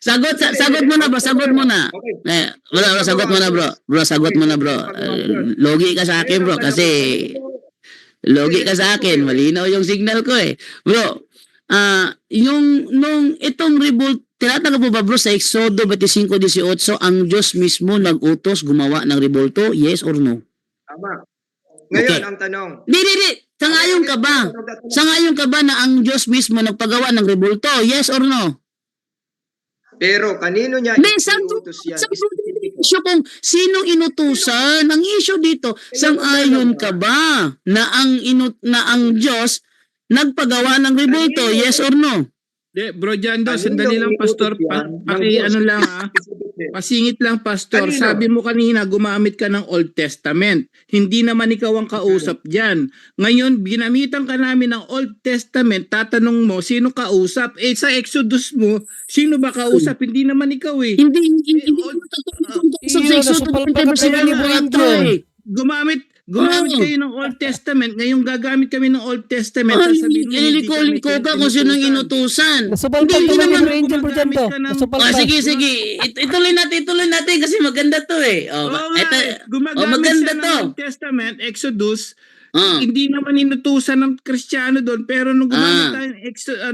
Sagot mo na ba? Sagot mo na. Okay. Wala, sagot mo na bro. Bro, sagot mo na bro. Logi ka sa akin bro kasi logi ka sa akin. Malinaw yung signal ko eh. Bro, nung itong revolt, tinatanggap mo ba bro sa Exodo 25-18 ang Diyos mismo nag-utos gumawa ng rebulto? Yes or no? Tama. Ngayon, Okay. ang tanong. Di. Sangayon ka ba? Sangayon ka ba na ang Diyos mismo nagpagawa ng rebulto? Yes or no? Pero kanino niya Hindi, iniutos yan? issue kung sinong inutusan. Ang issue dito, sang-ayon ka ba na ang Diyos nagpagawa ng rebulto? Yes or no? De, bro Jando, sandali lang, pastor. Ano lang ha. Pasingit lang, pastor. Kanino? Sabi mo kanina, gumamit ka ng Old Testament. Hindi naman ikaw ang kausap dyan. Ngayon, ginamitan ka namin ng Old Testament. Tatanong mo, sino kausap? Sa Exodus mo, sino ba kausap? Hindi naman ikaw eh. Hindi Iyo, nasa palpakan sa libro yan, John. Gumamit Gumamit Oo. kayo ng Old Testament, ngayong gagamit kami ng Old Testament. Ay, sasabihin mo, hindi ililiko kami ka kung sinong inutusan. Nasupalpal Hindi naman naman. yung angel, Brother Jando. Gumagamit ka ng- Nasupalpal. Sige, sige. Ituloy natin kasi maganda to eh. Oo nga, Ito, gumagamit maganda siya ng to. Old Testament, Exodus, Ah. hindi naman inutusan ng Kristiyano doon, pero nung gumamit Ah. tayo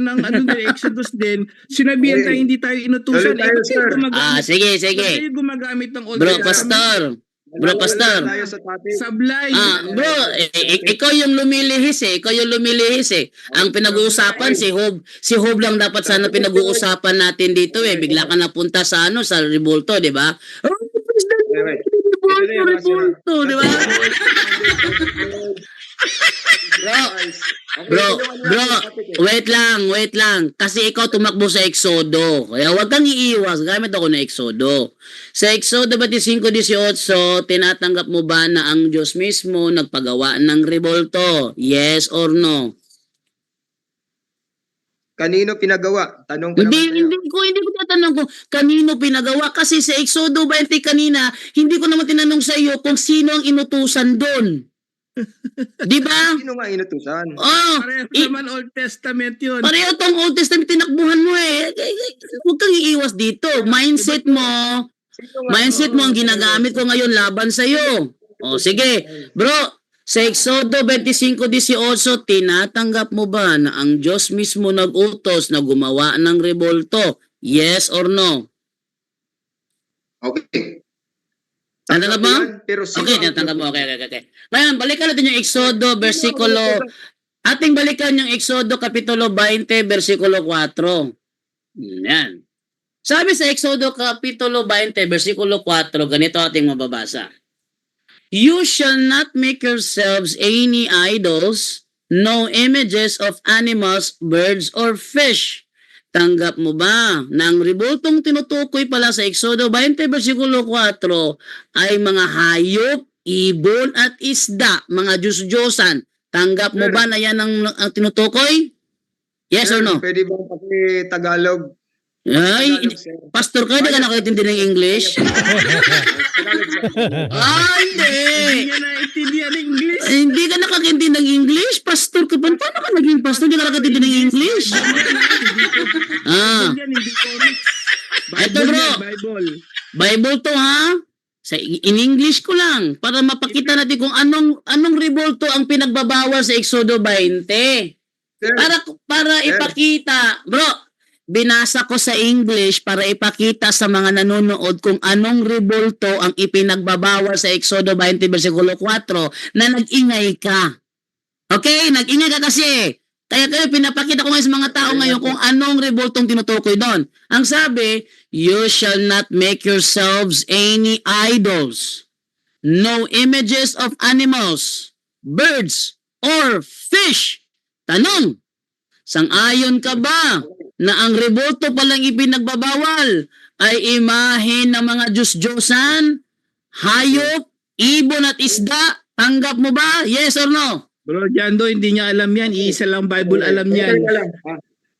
ng Exodus din, sinabihan tayo hindi tayo inutusan. Tuloy tayo, Ba't kayo sir. gumagamit? Sige, Ba't sige. kayo gumagamit ng Old Bro, Testament? pastor. Bro, pastor. Tayo sa topic. Sablay. Bro, ikaw yung lumilihis eh. Ikaw yung lumilihis eh. Ang pinag-uusapan si Hob. Si Hob lang dapat sana pinag-uusapan natin dito eh. Bigla ka napunta sa sa Revolto, di ba? Revolto, di ba? Bro, wait lang. Kasi ikaw tumakbo sa Exodo. Kaya huwag kang iiwas. Gamit ako ng Exodo. Sa Exodo 25:18, tinatanggap mo ba na ang Diyos mismo nagpagawa ng revolto? Yes or no? Kanino pinagawa? Tanong ko naman sa'yo. Hindi ko tatanong kung kanino pinagawa. Kasi sa Exodo 20 kanina, hindi ko naman tinanong sa iyo kung sino ang inutusan doon. Di ba? Sino nga inutusan? Oh, Pareho naman Old Testament yun. pareho tong Old Testament tinakbuhan mo eh. Huwag kang iiwas dito. Mindset mo ang ginagamit ko ngayon laban sa iyo. O sige, bro, sa Exodo 25:18, tinatanggap mo ba na ang Diyos mismo nag-utos na gumawa ng revolto? Yes or no? Okay. Tinatanggap mo? Pero sino Okay, ang- tinatanggap mo. Okay. Ngayon, balikan natin yung Exodo, ating balikan yung Exodo, Kapitulo 20, versikulo 4. Yan. Sabi sa Exodo, Kapitulo 20, versikulo 4, ganito ating mababasa. You shall not make yourselves any idols, no images of animals, birds, or fish. Tanggap mo ba na ang revoltong tinutukoy pala sa Exodo 20 versikulo 4 ay mga hayop, ibon at isda, mga Diyos-Diyosan? Tanggap mo Sir. ba na yan ang tinutukoy? Yes or no? Pwede ba paki-Tagalog? Ay, Tagalog, sir. pastor ka, hindi ka nakatindi ng English? Tagalog, sir. Hindi. Hindi niya naintindihan ng English. Hindi ka nakakintindi ng English? Pastor ka ba? Paano ka naging pastor? Hindi ka nakakintindi ng English? Ah, Yan, hindi comics. Eto, bro. yan, Bible. Bible to ha? In English ko lang para mapakita natin kung anong revolto ang pinagbabawal sa Exodo 20. Sir, Para ipakita, bro, binasa ko sa English para ipakita sa mga nanonood kung anong revolto ang ipinagbabawal sa Exodo 20 versikulo 4 na nag-ingay ka. Okay, nag-ingay ka kasi. Kaya pinapakita ko ngayon sa mga tao ngayon kung anong revoltong tinutukoy doon. Ang sabi, you shall not make yourselves any idols, no images of animals, birds, or fish. Tanong, sang-ayon ka ba na ang revolto palang ipinagbabawal ay imahe ng mga Diyos-Diyosan, hayop, ibon at isda? Tanggap mo ba? Yes or no? Bro, Jando, hindi niya alam yan. Iisa lang Bible alam yan.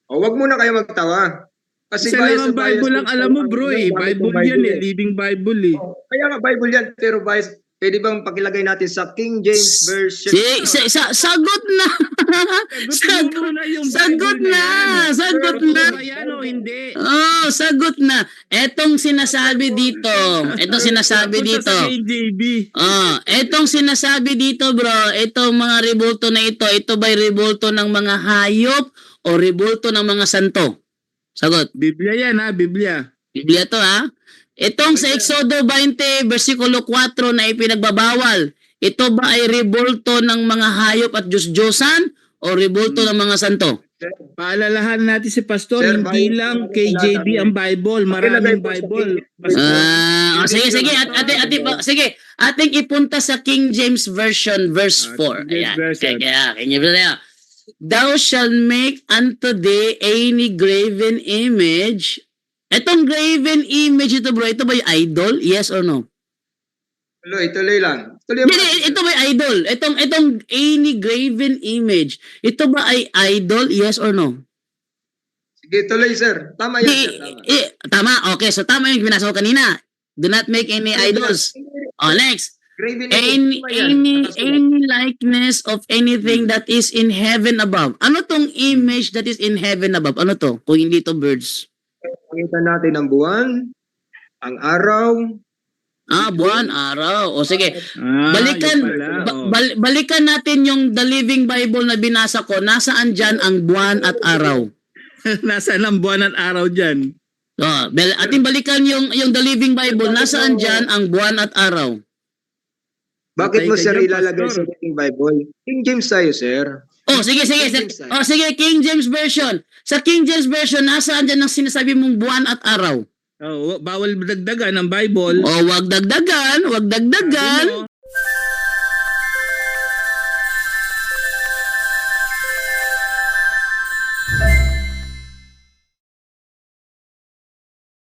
Wag muna kayo magtawa. Kasi Isa lang ang Bible lang alam mo, bro eh. Bible yan eh. Living Bible eh. Kaya nga Bible yan, pero bias, pwede bang pakilagay natin sa King James Version? Sagot na. Sagot mo muna yung Sagot Bible na. yan. Sagot Totoo na. ba yan o hindi? Oh, sagot na. Etong sinasabi dito. Etong sinasabi Punta dito. sa KJV. Etong sinasabi dito, bro. Itong mga revolto na ito ba'y revolto ng mga hayop o revolto ng mga santo? Sagot. Biblia yan ha, Biblia. Biblia to ha. Itong sa Exodo 20 versikulo 4 na ipinagbabawal, ito ba ay revolto ng mga hayop at Diyos-Diyosan o revolto ng mga santo? Paalalahan natin si Pastor, Sir, hindi Bible, lang Bible, KJV Bible. ang Bible, maraming Bible. Sige. Ating ipunta sa King James Version verse 4. King James Version. King James Version. Thou shalt make unto thee any graven image. Etong graven image ito, bro, ito ba yung idol? Yes or no? Tuloy lang. Tuloy mo. Hindi, ito ba yung idol? Itong any graven image, ito ba ay idol? Yes or no? Sige, tuloy sir. Tama yan, sir. Tama. Tama. Okay, so tama yung binasa ko kanina. Do not make any idols. Oh, next. Graven Any likeness of anything that is in heaven above. Ano tong image that is in heaven above? Ano to? Kung hindi to birds. Pakita natin ang buwan, ang araw. Buwan, araw. O sige. Balikan. Balikan natin yung The Living Bible na binasa ko. Nasaan dyan ang buwan at araw? Nasaan ang buwan at araw dyan? Ating balikan yung The Living Bible. Nasaan dyan ang buwan at araw? Bakit mo Patay ka sir dyan, ilalagay Pastor. sa King Bible? King James tayo, sir. Sige. Sige, King James Version. Sa King James Version, nasaan dyan ang sinasabi mong buwan at araw? Bawal dagdagan ng Bible. Wag dagdagan. Sabi mo,